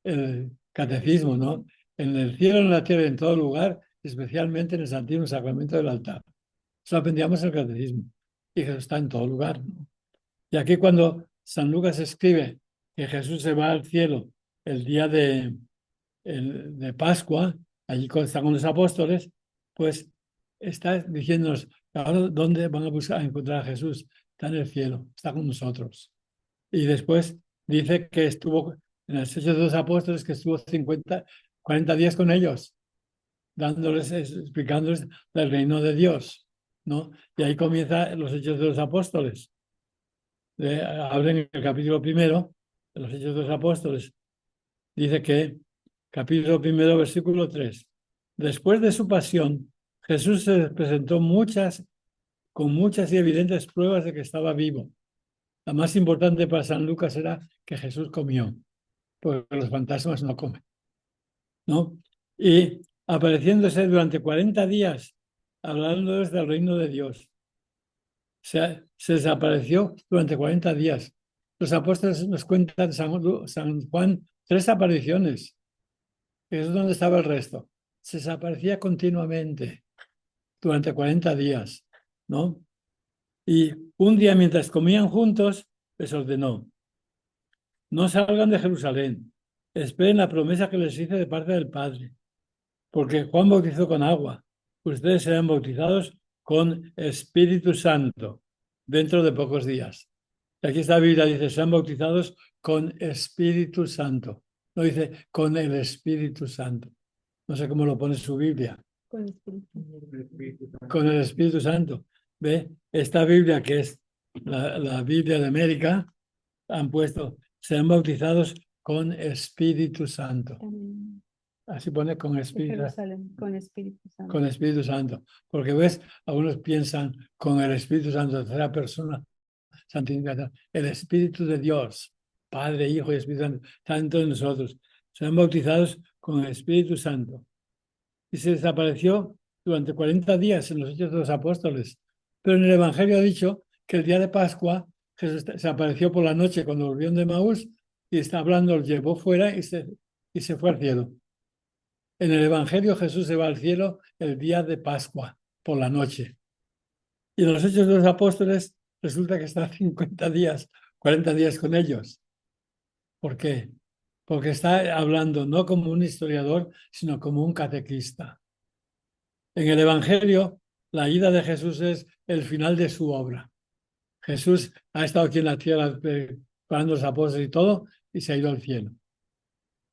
el catecismo, ¿no? En el cielo, en la tierra, en todo lugar, especialmente en el Santísimo Sacramento del altar. Eso aprendíamos en el catecismo. Y Jesús está en todo lugar, ¿no? Y aquí cuando San Lucas escribe que Jesús se va al cielo el día de Pascua, allí está con los apóstoles, pues está diciéndonos, ahora dónde van a buscar a encontrar a Jesús. Está en el cielo, está con nosotros. Y después dice que estuvo en el Hechos de los Apóstoles, que estuvo 40 días con ellos, dándoles, explicándoles del reino de Dios, ¿no? Y ahí comienza los Hechos de los Apóstoles. Abren el capítulo primero de los Hechos de los Apóstoles. Dice que, capítulo primero, versículo 3. Después de su pasión, Jesús se presentó con muchas y evidentes pruebas de que estaba vivo. La más importante para San Lucas era que Jesús comió, porque los fantasmas no comen, ¿no? Y apareciéndose durante 40 días, hablándoles del reino de Dios. Se desapareció durante 40 días. Los apóstoles nos cuentan San Juan 3 apariciones. ¿Es donde estaba el resto? Se desaparecía continuamente durante 40 días, ¿no? Y un día mientras comían juntos, les ordenó, no salgan de Jerusalén, esperen la promesa que les hice de parte del Padre, porque Juan bautizó con agua, ustedes serán bautizados con Espíritu Santo dentro de pocos días. Y aquí está la Biblia, dice, serán bautizados con Espíritu Santo. No dice con el Espíritu Santo. No sé cómo lo pone su Biblia. Con el Espíritu Santo. ¿Ve? Esta Biblia, que es la Biblia de América, han puesto, serán bautizados con Espíritu Santo. Así pone con Espíritu, Con Espíritu Santo. con Espíritu Santo. Porque ves, algunos piensan con el Espíritu Santo, tercera persona, santificada. El Espíritu de Dios, Padre, Hijo y Espíritu Santo, está dentro de nosotros. Serán bautizados con el Espíritu Santo. Y se desapareció durante 40 días en los Hechos de los Apóstoles. Pero en el Evangelio ha dicho que el día de Pascua Jesús se apareció por la noche cuando volvieron de Maús y está hablando, los llevó fuera y se fue al cielo. En el Evangelio Jesús se va al cielo el día de Pascua por la noche. Y en los Hechos de los Apóstoles resulta que está 50 días, 40 días con ellos. ¿Por qué? Porque está hablando no como un historiador, sino como un catequista. En el Evangelio, la ida de Jesús es el final de su obra. Jesús ha estado aquí en la tierra preparando los apóstoles y todo, y se ha ido al cielo.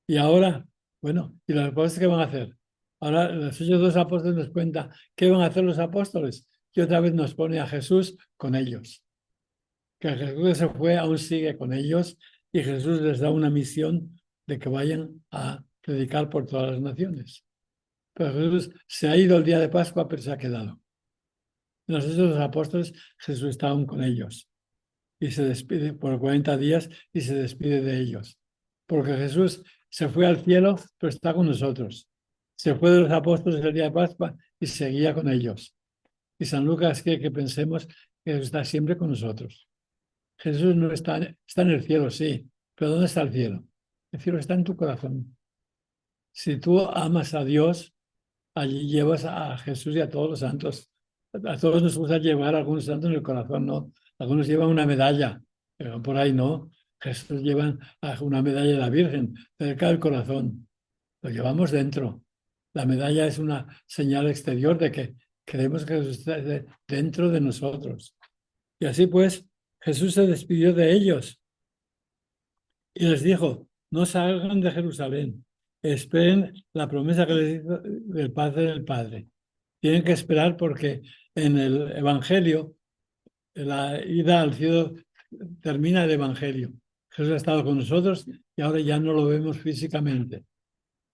Y ahora, bueno, ¿y los apóstoles qué van a hacer? Ahora los Hechos de los Apóstoles nos cuenta qué van a hacer los apóstoles. Y otra vez nos pone a Jesús con ellos. Que Jesús se fue, aún sigue con ellos, y Jesús les da una misión de que vayan a predicar por todas las naciones. Pero Jesús se ha ido el día de Pascua, pero se ha quedado. En los Hechos de los Apóstoles, Jesús está aún con ellos. Y se despide por 40 días y se despide de ellos. Porque Jesús se fue al cielo, pero está con nosotros. Se fue de los apóstoles el día de Pascua y seguía con ellos. Y San Lucas quiere que pensemos que Jesús está siempre con nosotros. Jesús no está en el cielo, sí, pero ¿dónde está el cielo? El cielo está en tu corazón. Si tú amas a Dios, allí llevas a Jesús y a todos los santos. A todos nos gusta llevar a algunos santos en el corazón, ¿no? Algunos llevan una medalla, pero por ahí no. Jesús lleva una medalla de la Virgen cerca del corazón. Lo llevamos dentro. La medalla es una señal exterior de que creemos que Jesús está dentro de nosotros. Y así pues, Jesús se despidió de ellos y les dijo, no salgan de Jerusalén, esperen la promesa que les hizo del Padre del Padre. Tienen que esperar porque en el Evangelio, la ida al cielo termina el Evangelio. Jesús ha estado con nosotros y ahora ya no lo vemos físicamente.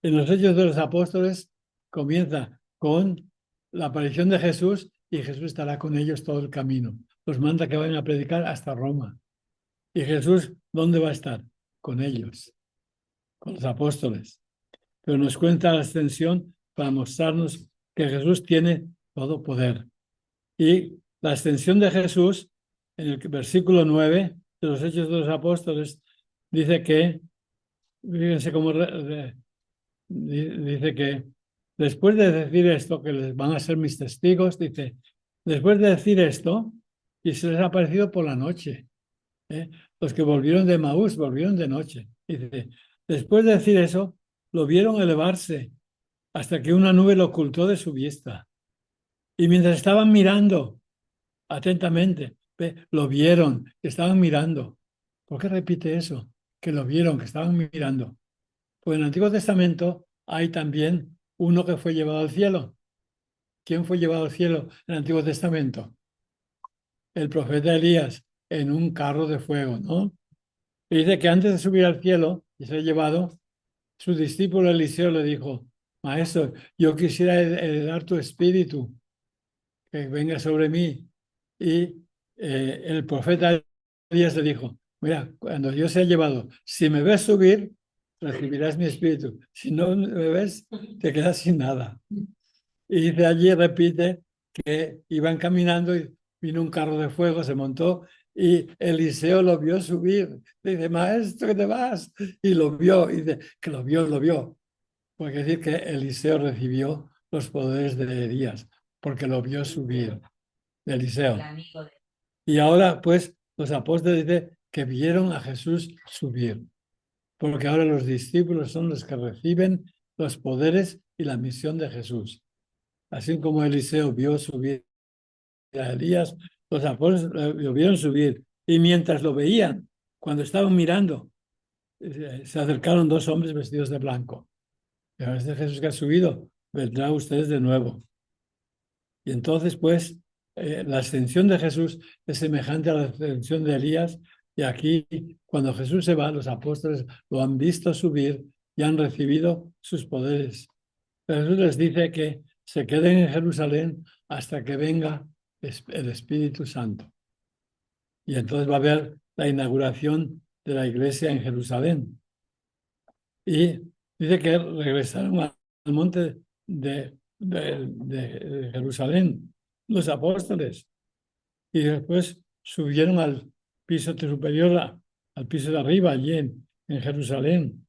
En los Hechos de los Apóstoles comienza con la aparición de Jesús y Jesús estará con ellos todo el camino. Los manda que vayan a predicar hasta Roma. ¿Y Jesús dónde va a estar? Con ellos, con los apóstoles. Pero nos cuenta la ascensión para mostrarnos que Jesús tiene todo poder. Y la ascensión de Jesús, en el versículo 9 de los Hechos de los Apóstoles, dice que, fíjense cómo dice que después de decir esto, que les van a ser mis testigos, dice, después de decir esto, y se les ha aparecido por la noche. Los que volvieron de Maús volvieron de noche. Dice, después de decir eso, lo vieron elevarse hasta que una nube lo ocultó de su vista. Y mientras estaban mirando atentamente, lo vieron, que estaban mirando. ¿Por qué repite eso? Que lo vieron, que estaban mirando. Pues en el Antiguo Testamento hay también uno que fue llevado al cielo. ¿Quién fue llevado al cielo en el Antiguo Testamento? El profeta Elías en un carro de fuego, ¿no? Y dice que antes de subir al cielo y ser llevado, su discípulo Eliseo le dijo, Maestro, yo quisiera heredar tu espíritu, que venga sobre mí. Y el profeta Elías le dijo, mira, cuando yo sea llevado, si me ves subir, recibirás mi espíritu. Si no me ves, te quedas sin nada. Y de allí repite que iban caminando y vino un carro de fuego, se montó y Eliseo lo vio subir. Dice, maestro, que te vas. Y lo vio, y dice, que lo vio, lo vio. Porque decir que Eliseo recibió los poderes de Elías, porque lo vio subir de Eliseo. Y ahora, pues, los apóstoles dicen que vieron a Jesús subir, porque ahora los discípulos son los que reciben los poderes y la misión de Jesús. Así como Eliseo vio subir a Elías, los apóstoles lo vieron subir. Y mientras lo veían, cuando estaban mirando, se acercaron dos hombres vestidos de blanco. Pero este Jesús que ha subido, vendrá a ustedes de nuevo. Y entonces, pues, la ascensión de Jesús es semejante a la ascensión de Elías. Y aquí, cuando Jesús se va, los apóstoles lo han visto subir y han recibido sus poderes. Pero Jesús les dice que se queden en Jerusalén hasta que venga el Espíritu Santo. Y entonces va a haber la inauguración de la iglesia en Jerusalén. Y dice que regresaron al monte de Jerusalén los apóstoles y después subieron al piso superior, al piso de arriba, allí en Jerusalén,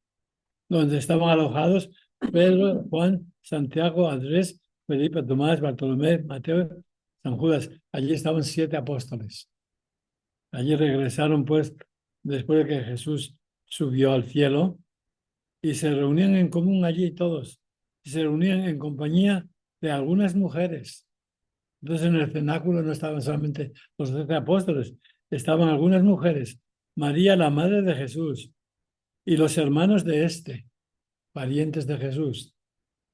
donde estaban alojados Pedro, Juan, Santiago, Andrés, Felipe, Tomás, Bartolomé, Mateo, San Judas. Allí estaban 7 apóstoles. Allí regresaron, pues, después de que Jesús subió al cielo y se reunían en común allí todos. Y se reunían en compañía de algunas mujeres. Entonces en el cenáculo no estaban solamente los 12 apóstoles, estaban algunas mujeres, María, la madre de Jesús, y los hermanos de este, parientes de Jesús.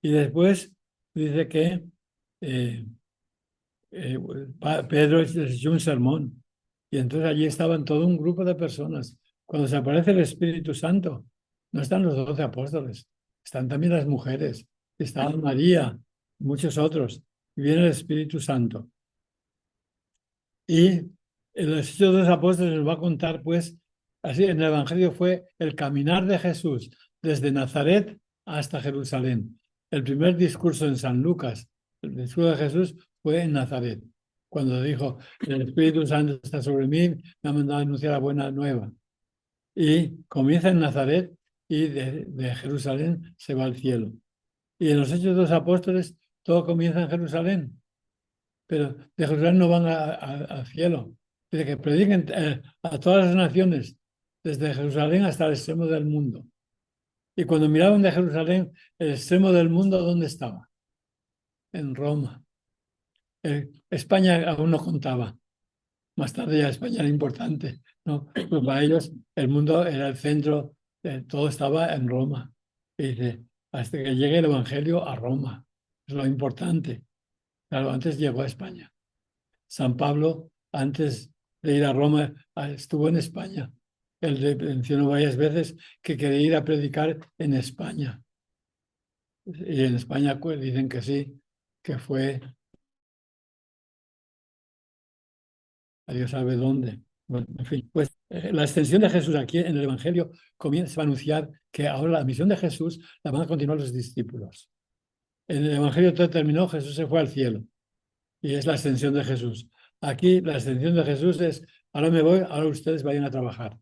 Y después dice que eh, Pedro les echó un sermón. Y entonces allí estaban todo un grupo de personas. Cuando se aparece el Espíritu Santo, no están los 12 apóstoles, están también las mujeres, está María, muchos otros. Y viene el Espíritu Santo. Y el Hechos de los Apóstoles nos va a contar, pues, así en el Evangelio fue el caminar de Jesús desde Nazaret hasta Jerusalén. El primer discurso en San Lucas, el discurso de Jesús, fue en Nazaret, cuando dijo, el Espíritu Santo está sobre mí, me ha mandado a anunciar la buena nueva. Y comienza en Nazaret y de Jerusalén se va al cielo. Y en los Hechos de los Apóstoles todo comienza en Jerusalén, pero de Jerusalén no van al cielo. Dice que prediquen a todas las naciones, desde Jerusalén hasta el extremo del mundo. Y cuando miraban de Jerusalén, el extremo del mundo, ¿dónde estaba? En Roma. España aún no contaba. Más tarde ya España era importante, ¿no? Pues para ellos el mundo era el centro, todo estaba en Roma. Y dice, hasta que llegue el Evangelio a Roma. Es lo importante. Claro, antes llegó a España. San Pablo, antes de ir a Roma, estuvo en España. Él mencionó varias veces que quería ir a predicar en España. Y en España pues, dicen que sí, que fue a Dios sabe dónde. Bueno, en fin, pues la extensión de Jesús aquí en el Evangelio comienza a anunciar que ahora la misión de Jesús la van a continuar los discípulos. En el Evangelio todo terminó, Jesús se fue al cielo y es la extensión de Jesús. Aquí la extensión de Jesús es, ahora me voy, ahora ustedes vayan a trabajar.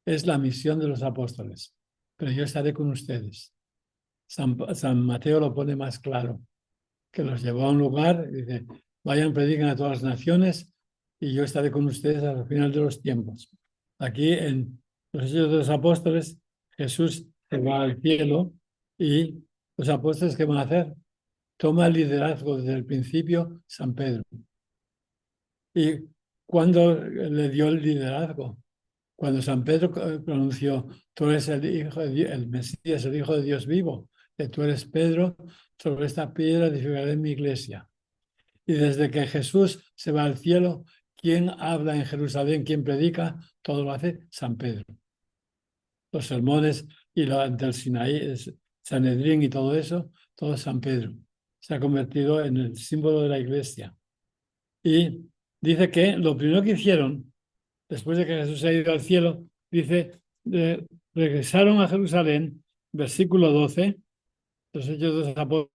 Es la misión de los apóstoles, pero yo estaré con ustedes. San Mateo lo pone más claro, que los llevó a un lugar y dice, vayan, prediquen a todas las naciones y yo estaré con ustedes al final de los tiempos. Aquí en los Hechos de los Apóstoles, Jesús se va al cielo y los apóstoles, ¿qué van a hacer? Toma el liderazgo desde el principio San Pedro. ¿Y cuándo le dio el liderazgo? Cuando San Pedro pronunció, tú eres el Hijo de Dios, el Mesías, el Hijo de Dios vivo, que tú eres Pedro, sobre esta piedra edificaré mi iglesia. Y desde que Jesús se va al cielo, ¿quién habla en Jerusalén? ¿Quién predica? Todo lo hace San Pedro. Los sermones y del Sinaí, Sanedrín y todo eso, todo es San Pedro. Se ha convertido en el símbolo de la iglesia. Y dice que lo primero que hicieron, después de que Jesús se ha ido al cielo, dice, regresaron a Jerusalén, versículo 12, los Hechos de los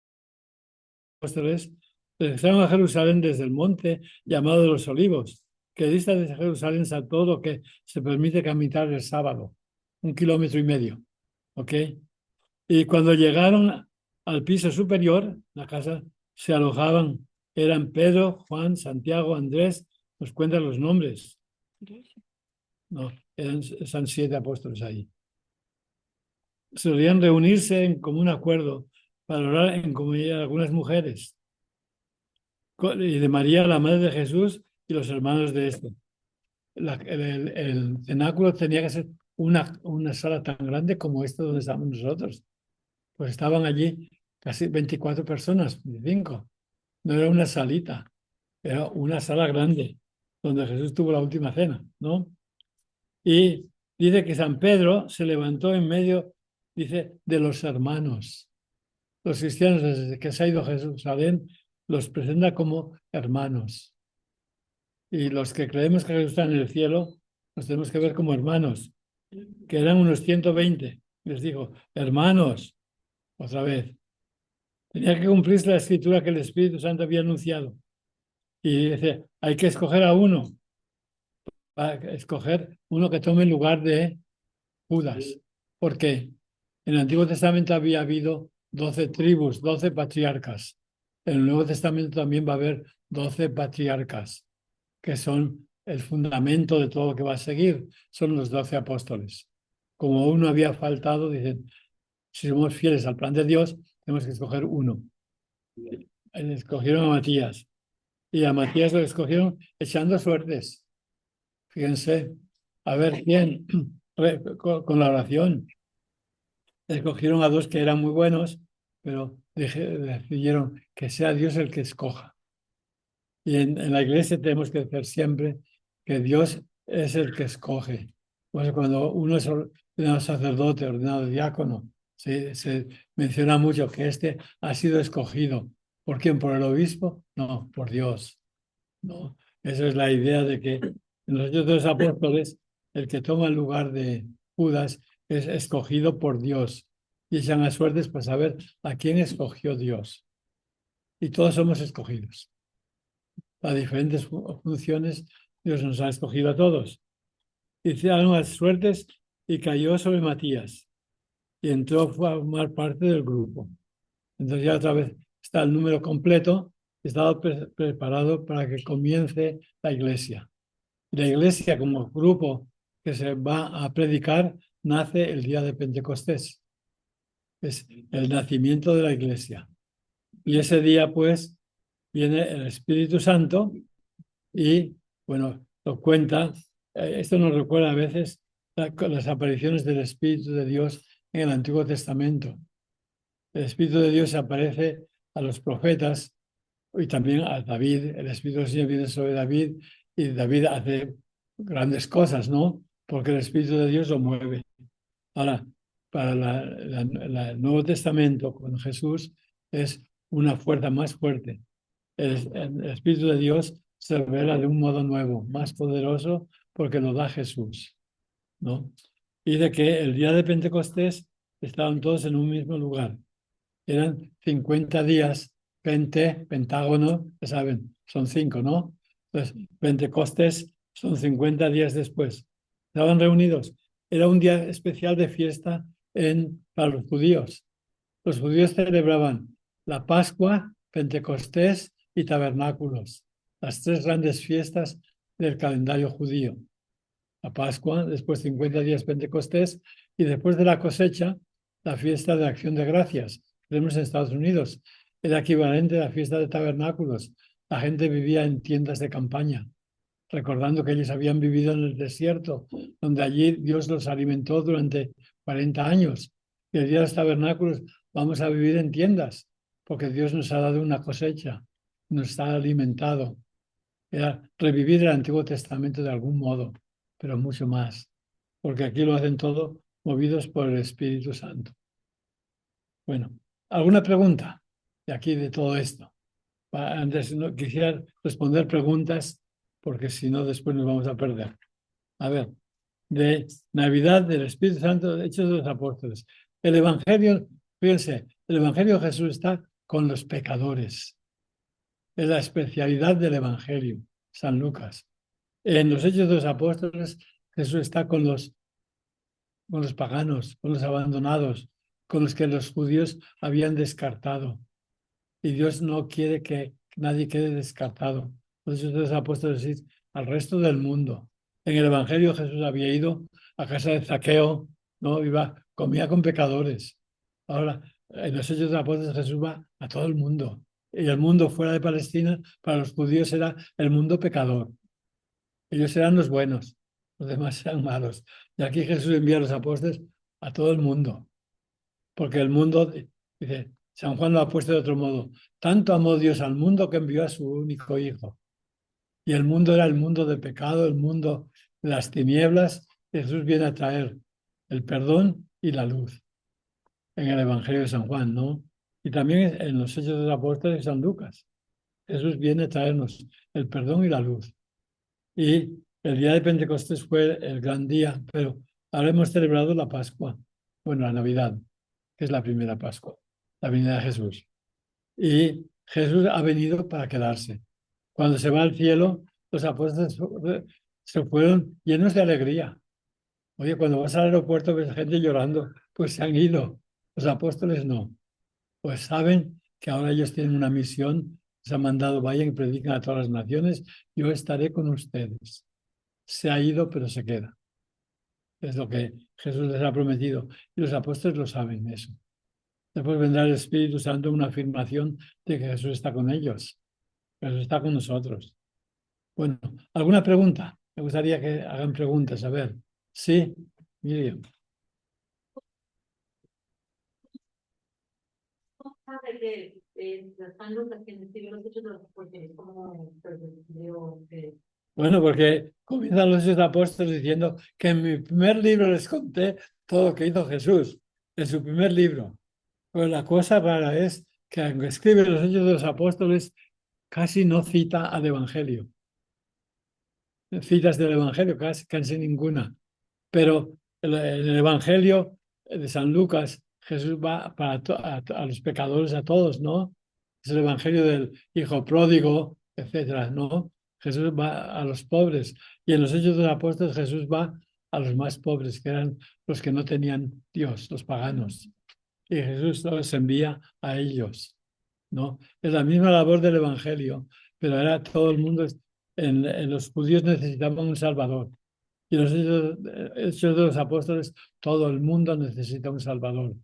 Apóstoles, regresaron a Jerusalén desde el monte llamado de los Olivos, que dista de Jerusalén a todo lo que se permite caminar el sábado, 1,5 kilómetros. ¿Ok? Y cuando llegaron al piso superior, la casa, se alojaban, eran Pedro, Juan, Santiago, Andrés, nos cuentan los nombres. No, están 7 apóstoles ahí. Solían reunirse en común acuerdo para orar en comunidad de algunas mujeres y de María, la madre de Jesús, y los hermanos de este. El cenáculo tenía que ser una sala tan grande como esta donde estamos nosotros. Pues estaban allí casi 24 personas, 25. No era una salita, era una sala grande donde Jesús tuvo la última cena, ¿no? Y dice que San Pedro se levantó en medio, dice, de los hermanos. Los cristianos, desde que se ha ido a Jerusalén, los presenta como hermanos. Y los que creemos que Jesús está en el cielo, nos tenemos que ver como hermanos, que eran unos 120. Les digo, hermanos, otra vez. Tenía que cumplirse la escritura que el Espíritu Santo había anunciado. Y dice, hay que escoger a uno, para escoger uno que tome el lugar de Judas. Porque en el Antiguo Testamento había habido 12 tribus, 12 patriarcas. En el Nuevo Testamento también va a haber 12 patriarcas, que son el fundamento de todo lo que va a seguir. Son los 12 apóstoles. Como uno había faltado, dicen, si somos fieles al plan de Dios, tenemos que escoger uno. Escogieron a Matías. Y a Matías lo escogieron echando suertes. Fíjense, a ver quién, con la oración. Escogieron a 2 que eran muy buenos, pero decidieron que sea Dios el que escoja. Y en la iglesia tenemos que decir siempre que Dios es el que escoge. Pues cuando uno es ordenado sacerdote, ordenado diácono, se menciona mucho que este ha sido escogido. ¿Por quién? ¿Por el obispo? No, por Dios. No, esa es la idea de que en los Hechos de los Apóstoles, el que toma el lugar de Judas es escogido por Dios. Y echan a suertes para saber a quién escogió Dios. Y todos somos escogidos. para diferentes funciones, Dios nos ha escogido a todos. Hicieron las suertes y cayó sobre Matías y entró a formar parte del grupo. Entonces ya otra vez está el número completo, estaba preparado para que comience la iglesia. Y la iglesia como grupo que se va a predicar nace el día de Pentecostés. Es el nacimiento de la iglesia. Y ese día pues viene el Espíritu Santo y bueno, lo cuenta. Esto nos recuerda a veces las apariciones del Espíritu de Dios en el Antiguo Testamento. El Espíritu de Dios aparece a los profetas y también a David. El Espíritu del Señor viene sobre David y David hace grandes cosas, ¿no? Porque el Espíritu de Dios lo mueve. Ahora, para el Nuevo Testamento con Jesús es una fuerza más fuerte. El Espíritu de Dios se revela de un modo nuevo, más poderoso, porque lo da Jesús, ¿no? Y de que el día de Pentecostés estaban todos en un mismo lugar. Eran 50 días, pentágono, ya saben, son 5, ¿no? Entonces, Pentecostés son 50 días después. Estaban reunidos. Era un día especial de fiesta para los judíos. Los judíos celebraban la Pascua, Pentecostés y Tabernáculos, las 3 grandes fiestas del calendario judío. La Pascua, después 50 días Pentecostés y después de la cosecha, la fiesta de Acción de Gracias. Tenemos en Estados Unidos. Era equivalente a la fiesta de tabernáculos. La gente vivía en tiendas de campaña, recordando que ellos habían vivido en el desierto, donde allí Dios los alimentó durante 40 años. Y el día de los tabernáculos vamos a vivir en tiendas, porque Dios nos ha dado una cosecha, nos ha alimentado. Era revivir el Antiguo Testamento de algún modo, pero mucho más, porque aquí lo hacen todo movidos por el Espíritu Santo. Bueno, ¿alguna pregunta de aquí de todo esto? Antes no, quisiera responder preguntas, porque si no después nos vamos a perder. A ver, de Navidad del Espíritu Santo, de Hechos de los Apóstoles. El Evangelio, fíjense, el Evangelio de Jesús está con los pecadores. Es la especialidad del Evangelio, San Lucas. En los Hechos de los Apóstoles, Jesús está con los paganos, con los abandonados, con los que los judíos habían descartado. Y Dios no quiere que nadie quede descartado. Los Hechos de los Apóstoles es al resto del mundo. En el Evangelio Jesús había ido a casa de Zaqueo, ¿no? Comía con pecadores. Ahora, en los Hechos de los Apóstoles Jesús va a todo el mundo. Y el mundo fuera de Palestina, para los judíos era el mundo pecador. Ellos eran los buenos, los demás eran malos. Y aquí Jesús envía a los apóstoles a todo el mundo, porque el mundo, dice, San Juan lo ha puesto de otro modo, tanto amó Dios al mundo que envió a su único hijo. Y el mundo era el mundo de pecado, el mundo de las tinieblas. Jesús viene a traer el perdón y la luz en el Evangelio de San Juan, ¿no? Y también en los Hechos de los Apóstoles de San Lucas. Jesús viene a traernos el perdón y la luz. Y el día de Pentecostés fue el gran día, pero ahora hemos celebrado la Pascua, bueno, la Navidad, que es la primera Pascua, la venida de Jesús. Y Jesús ha venido para quedarse. Cuando se va al cielo, los apóstoles se fueron llenos de alegría. Oye, cuando vas al aeropuerto ves gente llorando, pues se han ido. Los apóstoles no. Pues saben que ahora ellos tienen una misión, se han mandado, vayan y predican a todas las naciones, yo estaré con ustedes. Se ha ido, pero se queda. Es lo que Jesús les ha prometido. Y los apóstoles lo saben eso. Después vendrá el Espíritu Santo, una afirmación de que Jesús está con ellos. Jesús está con nosotros. Bueno, ¿alguna pregunta? Me gustaría que hagan preguntas. A ver. Sí, Miriam. Sabe que San Lucas quien escribió los hechos de los apóstoles, como Bueno, porque comienzan los apóstoles diciendo que en mi primer libro les conté todo lo que hizo Jesús, en su primer libro. Pero la cosa rara es que aunque escribe los hechos de los apóstoles, casi no cita al Evangelio. Citas del Evangelio, casi ninguna. Pero en el Evangelio de San Lucas, Jesús va a los pecadores, a todos, ¿no? Es el Evangelio del hijo pródigo, etcétera. No, Jesús va a los pobres. Y en los Hechos de los Apóstoles Jesús va a los más pobres, que eran los que no tenían Dios, los paganos. Y Jesús los envía a ellos, ¿no? Es la misma labor del Evangelio, pero era todo el mundo. Los judíos necesitaban un Salvador. Y en los Hechos de los Apóstoles, todo el mundo necesita un Salvador.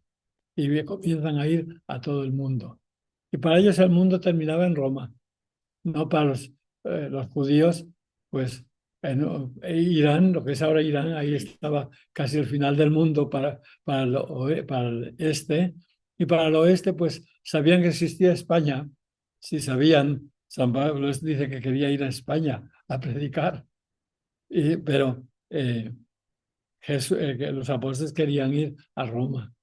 Y comienzan a ir a todo el mundo. Y para ellos el mundo terminaba en Roma. No para los judíos, pues en Irán, lo que es ahora Irán, ahí estaba casi el final del mundo para el este. Y para el oeste, pues sabían que existía España. Sí sabían, San Pablo dice que quería ir a España a predicar. Pero que los apóstoles querían ir a Roma.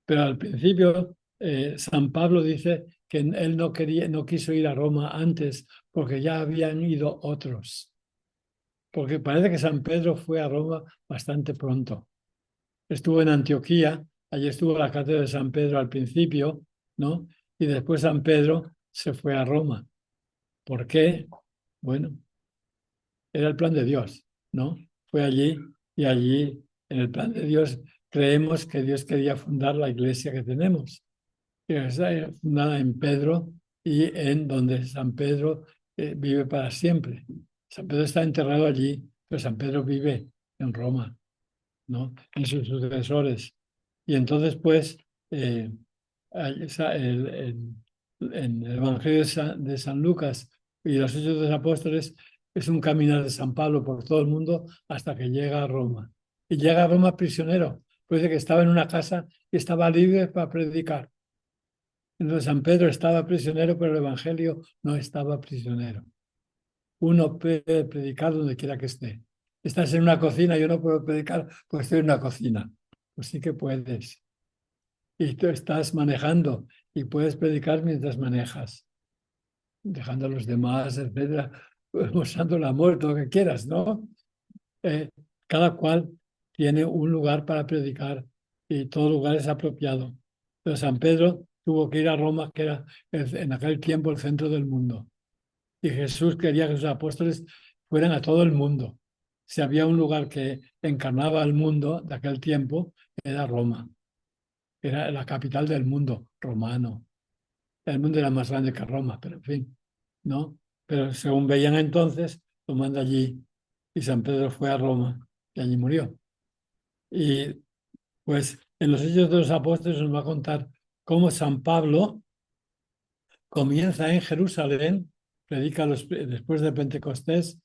Pero al principio San Pablo dice que él no quiso ir a Roma antes porque ya habían ido otros. Porque parece que San Pedro fue a Roma bastante pronto. Estuvo en Antioquía, allí estuvo la cátedra de San Pedro al principio, ¿no? Y después San Pedro se fue a Roma. ¿Por qué? Bueno, era el plan de Dios, ¿no? Fue allí y allí, en el plan de Dios, creemos que Dios quería fundar la iglesia que tenemos, que está fundada en Pedro y en donde San Pedro vive para siempre. San Pedro está enterrado allí, pero San Pedro vive en Roma, ¿no? En sus sucesores. Y entonces, pues, en el Evangelio de San Lucas y los Hechos de los Apóstoles es un caminar de San Pablo por todo el mundo hasta que llega a Roma. Y llega a Roma prisionero. Parece que estaba en una casa y estaba libre para predicar. Entonces San Pedro estaba prisionero, pero el Evangelio no estaba prisionero. Uno puede predicar donde quiera que esté. Estás en una cocina, yo no puedo predicar porque estoy en una cocina. Pues sí que puedes. Y tú estás manejando y puedes predicar mientras manejas, dejando a los demás, etcétera, mostrando el amor, todo lo que quieras, ¿no? Cada cual tiene un lugar para predicar y todo lugar es apropiado. Pero San Pedro tuvo que ir a Roma, que era en aquel tiempo el centro del mundo. Y Jesús quería que sus apóstoles fueran a todo el mundo. Si había un lugar que encarnaba al mundo de aquel tiempo, era Roma. Era la capital del mundo romano. El mundo era más grande que Roma, pero en fin, ¿no? Pero según veían entonces, lo manda allí. Y San Pedro fue a Roma y allí murió. Y pues en los Hechos de los Apóstoles nos va a contar cómo San Pablo comienza en Jerusalén, predica después de Pentecostés,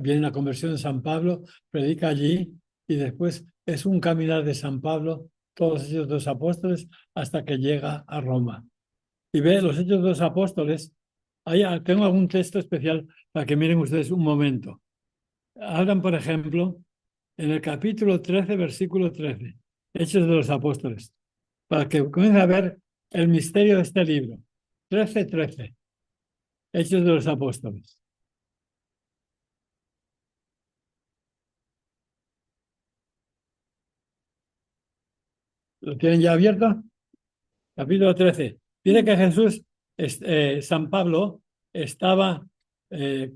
viene la conversión de San Pablo, predica allí y después es un caminar de San Pablo, todos los Hechos de los Apóstoles, hasta que llega a Roma. Y ve los Hechos de los Apóstoles, tengo algún texto especial para que miren ustedes un momento. Hablan, por ejemplo, en el capítulo 13, versículo 13, Hechos de los Apóstoles, para que comiencen a ver el misterio de este libro. 13:13, Hechos de los Apóstoles. ¿Lo tienen ya abierto? Capítulo 13. Dice que Jesús, San Pablo, estaba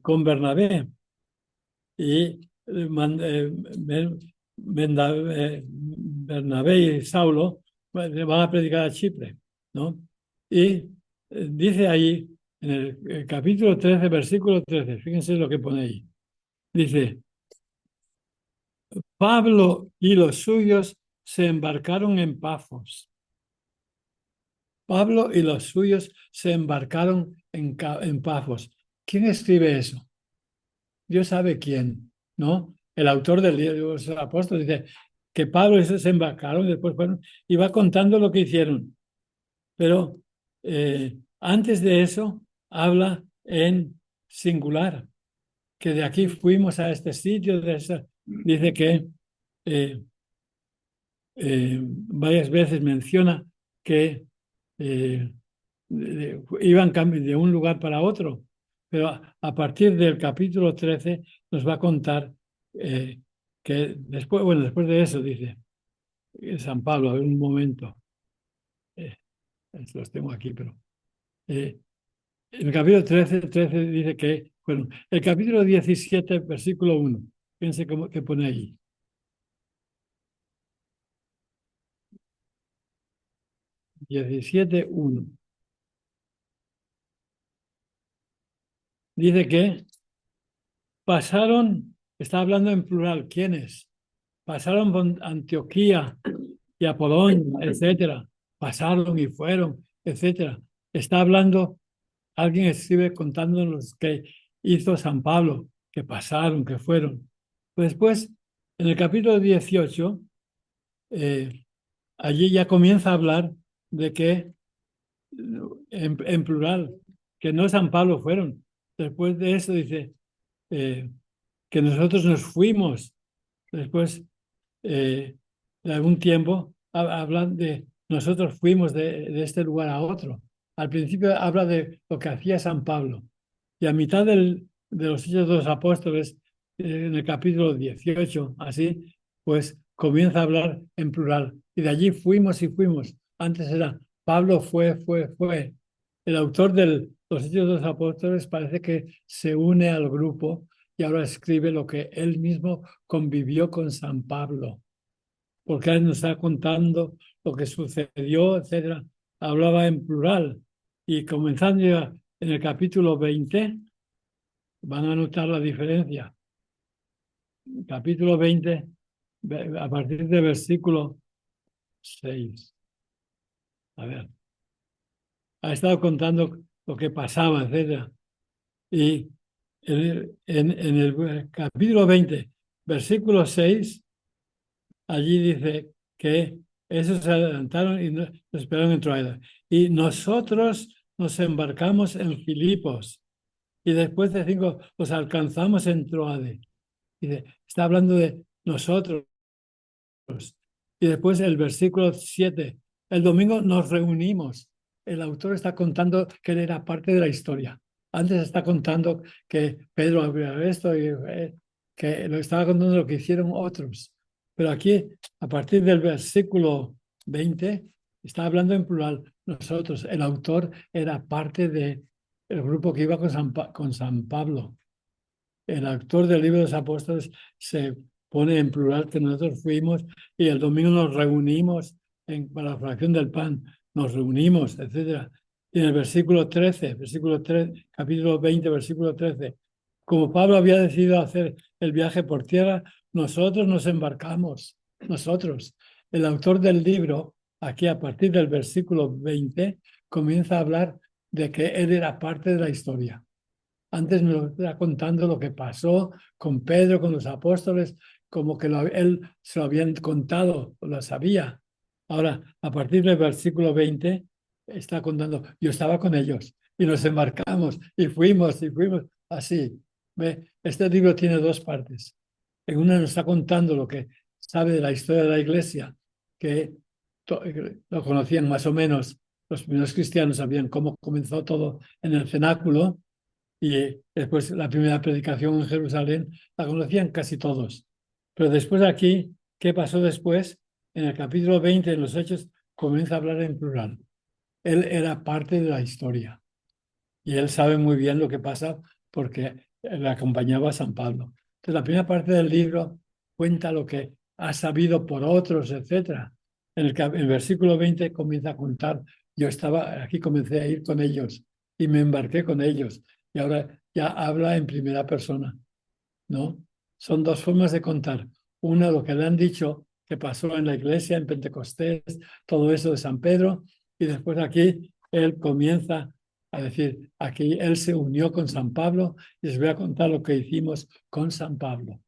con Bernabé y Bernabé y Saulo van a predicar a Chipre, ¿no? Y dice ahí, en el capítulo 13, versículo 13, fíjense lo que pone ahí. Dice, Pablo y los suyos se embarcaron en Pafos. Pablo y los suyos se embarcaron en Pafos. ¿Quién escribe eso? Dios sabe quién, ¿no? El autor del libro de los apóstoles dice que Pablo y se embarcaron y después fueron, y va contando lo que hicieron. Pero antes de eso habla en singular, que de aquí fuimos a este sitio, dice que varias veces menciona que iban de un lugar para otro, pero a partir del capítulo 13 nos va a contar que después de eso, dice San Pablo, a ver un momento, los tengo aquí, pero En el capítulo 13 dice que, bueno, el capítulo 17, versículo 1, fíjense cómo que pone ahí. Diecisiete uno. Dice que pasaron, está hablando en plural, ¿quiénes? Pasaron por Antioquía y Apolonia, etcétera. Pasaron y fueron, etcétera. Está hablando, alguien escribe contándonos los que hizo San Pablo, que pasaron, que fueron. Pues después, en el capítulo 18, allí ya comienza a hablar de que, en plural, que no San Pablo fueron. Después de eso dice que nosotros nos fuimos. Después de algún tiempo, hablan de nosotros fuimos de este lugar a otro. Al principio habla de lo que hacía San Pablo. Y a mitad de los Hechos de los Apóstoles, en el capítulo 18, así, pues comienza a hablar en plural. Y de allí fuimos y fuimos. Antes era Pablo fue. El autor de los Hechos de los Apóstoles parece que se une al grupo y ahora escribe lo que él mismo convivió con San Pablo, porque él nos está contando lo que sucedió, etcétera. Hablaba en plural. Y comenzando ya en el capítulo 20, van a notar la diferencia. Capítulo 20, a partir del versículo 6. A ver, ha estado contando lo que pasaba, etcétera. Y en el capítulo 20, versículo 6, allí dice que esos se adelantaron y nos esperaron en Troada. Y nosotros nos embarcamos en Filipos y después de 5 los alcanzamos en Troade. Dice, está hablando de nosotros. Y después el versículo 7, el domingo nos reunimos. El autor está contando que él era parte de la historia. Antes está contando que Pedro había esto y que lo estaba contando lo que hicieron otros. Pero aquí, a partir del versículo 20, está hablando en plural. Nosotros, el autor era parte del grupo que iba con San Pablo. El autor del libro de los apóstoles se pone en plural que nosotros fuimos y el domingo nos reunimos para la fracción del pan, nos reunimos, etcétera. Y en el versículo 13, capítulo 20, versículo 13, como Pablo había decidido hacer el viaje por tierra, nosotros nos embarcamos, nosotros. El autor del libro, aquí a partir del versículo 20, comienza a hablar de que él era parte de la historia. Antes nos está contando lo que pasó con Pedro, con los apóstoles, como que él se lo habían contado, lo sabía. Ahora, a partir del versículo 20, está contando, yo estaba con ellos y nos embarcamos y fuimos así. ¿Ve? Este libro tiene dos partes. En una nos está contando lo que sabe de la historia de la iglesia, que lo conocían más o menos, los primeros cristianos sabían cómo comenzó todo en el cenáculo. Y después la primera predicación en Jerusalén la conocían casi todos. Pero después aquí, ¿qué pasó después? En el capítulo 20 de los Hechos comienza a hablar en plural. Él era parte de la historia y él sabe muy bien lo que pasa porque le acompañaba a San Pablo. Entonces la primera parte del libro cuenta lo que ha sabido por otros, etc. En el versículo 20 comienza a contar, yo estaba aquí, comencé a ir con ellos y me embarqué con ellos. Y ahora ya habla en primera persona, ¿no? Son dos formas de contar. Una, lo que le han dicho que pasó en la iglesia, en Pentecostés, todo eso de San Pedro, y después aquí él comienza a decir, aquí él se unió con San Pablo y les voy a contar lo que hicimos con San Pablo.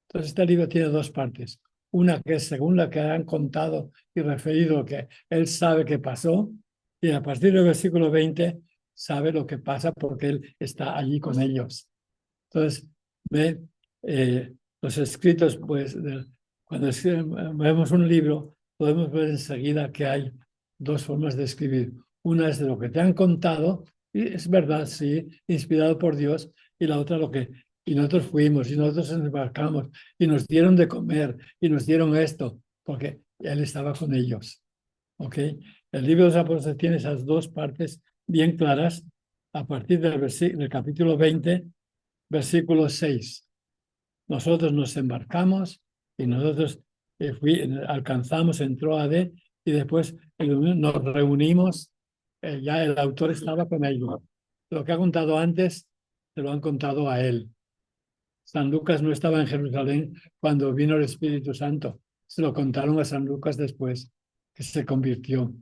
Entonces este libro tiene dos partes. Una que es según la que han contado y referido que él sabe que pasó, y a partir del versículo 20 sabe lo que pasa porque él está allí con ellos. Entonces, los escritos, pues, cuando vemos un libro, podemos ver enseguida que hay dos formas de escribir. Una es de lo que te han contado, y es verdad, sí, inspirado por Dios, y la otra y nosotros fuimos, y nosotros nos embarcamos, y nos dieron de comer, y nos dieron esto, porque Él estaba con ellos. ¿Ok? El libro de los apóstoles tiene esas dos partes bien claras a partir del capítulo 20, versículo 6. Nosotros nos embarcamos y nosotros alcanzamos en Tróade y después nos reunimos, ya el autor estaba con ellos. Lo que ha contado antes, se lo han contado a él. San Lucas no estaba en Jerusalén cuando vino el Espíritu Santo. Se lo contaron a San Lucas después, que se convirtió.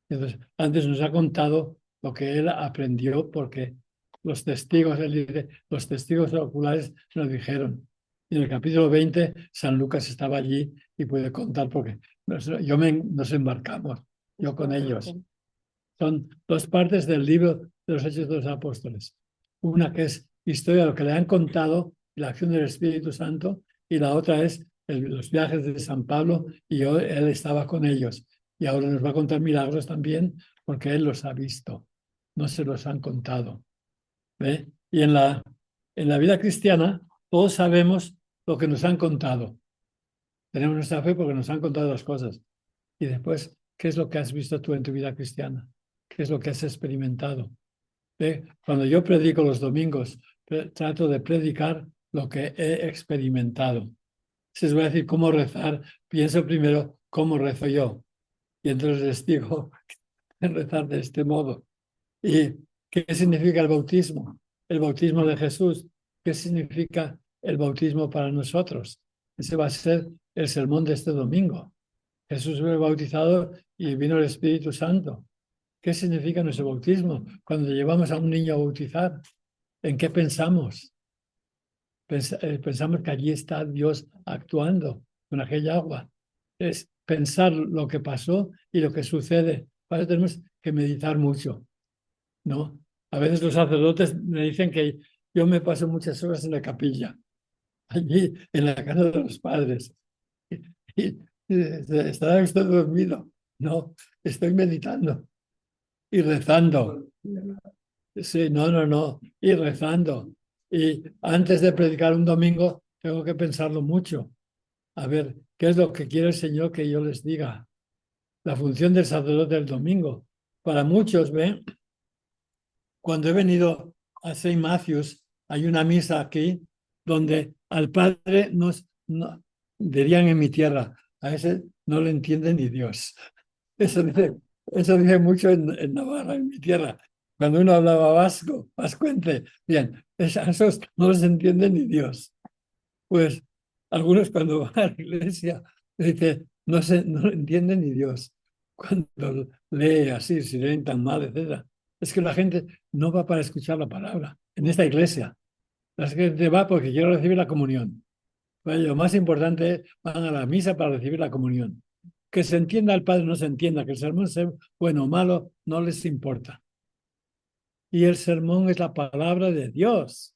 Entonces, antes nos ha contado lo que él aprendió porque los testigos, él dice, los testigos oculares nos dijeron. Y en el capítulo 20, San Lucas estaba allí y puede contar porque nos embarcamos, yo con ellos. Son dos partes del libro de los Hechos de los Apóstoles. Una que es historia de lo que le han contado, la acción del Espíritu Santo, y la otra es los viajes de San Pablo y él estaba con ellos. Y ahora nos va a contar milagros también porque él los ha visto, no se los han contado. ¿Ve? Y en la vida cristiana todos sabemos lo que nos han contado. Tenemos nuestra fe porque nos han contado las cosas. Y después, ¿qué es lo que has visto tú en tu vida cristiana? ¿Qué es lo que has experimentado? ¿Ve? Cuando yo predico los domingos, trato de predicar lo que he experimentado. Si os voy a decir cómo rezar, pienso primero cómo rezo yo. Y entonces les digo rezar de este modo. ¿Y qué significa el bautismo? El bautismo de Jesús. ¿Qué significa el bautismo para nosotros? Ese va a ser el sermón de este domingo. Jesús fue bautizado y vino el Espíritu Santo. ¿Qué significa nuestro bautismo? Cuando llevamos a un niño a bautizar, ¿en qué pensamos? Pensamos que allí está Dios actuando con aquella agua. Es pensar lo que pasó y lo que sucede. Para eso tenemos que meditar mucho, ¿no? A veces los sacerdotes me dicen que yo me paso muchas horas en la capilla, allí en la casa de los padres. Y ¿estará usted dormido? No, estoy meditando y rezando. Sí, no, y rezando. Y antes de predicar un domingo, tengo que pensarlo mucho. A ver, ¿qué es lo que quiere el Señor que yo les diga? La función del sacerdote del domingo. Para muchos, ¿ven? Cuando he venido a St. Matthews, hay una misa aquí donde al Padre dirían en mi tierra, a ese no le entiende ni Dios. Eso dice mucho en Navarra, en mi tierra. Cuando uno hablaba vascuence, bien, a esos no les entiende ni Dios. Pues algunos cuando van a la iglesia dicen, no le entiende ni Dios. Cuando lee así, si leen tan mal, etc. Es que la gente no va para escuchar la palabra en esta iglesia. La gente va porque quiere recibir la comunión. Pues lo más importante es van a la misa para recibir la comunión. Que se entienda al Padre, no se entienda, que el sermón sea bueno o malo, no les importa. Y el sermón es la palabra de Dios.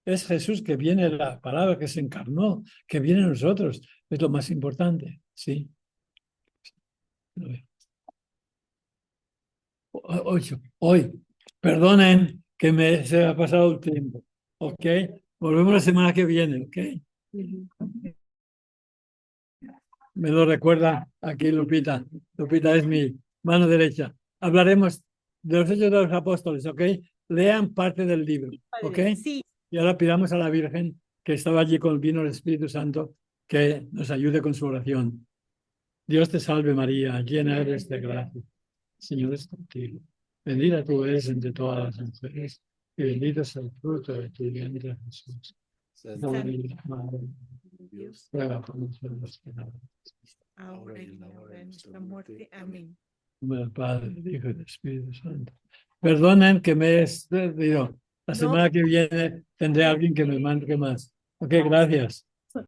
Es Jesús que viene, la palabra que se encarnó, que viene a nosotros. Es lo más importante, ¿sí? 8. Hoy, perdonen que se ha pasado el tiempo, ¿ok? Volvemos la semana que viene, ¿ok? Me lo recuerda aquí Lupita. Lupita es mi mano derecha. Hablaremos de los Hechos de los Apóstoles, ¿ok? Lean parte del libro, ¿ok? Sí. Y ahora pidamos a la Virgen que estaba allí con vino el Espíritu Santo que nos ayude con su oración. Dios te salve María, llena eres de gracia. El Señor es contigo. Bendita tú eres entre todas las mujeres y bendito es el fruto de tu vientre Jesús. Santa María, Madre de Dios, ruega por nosotros los pecadores. Ahora y en la hora de nuestra muerte. Amén. En nombre del Padre, del Hijo y del Espíritu Santo. Perdonen que me he perdido. La semana que viene tendré a alguien que me mande más. Ok, gracias.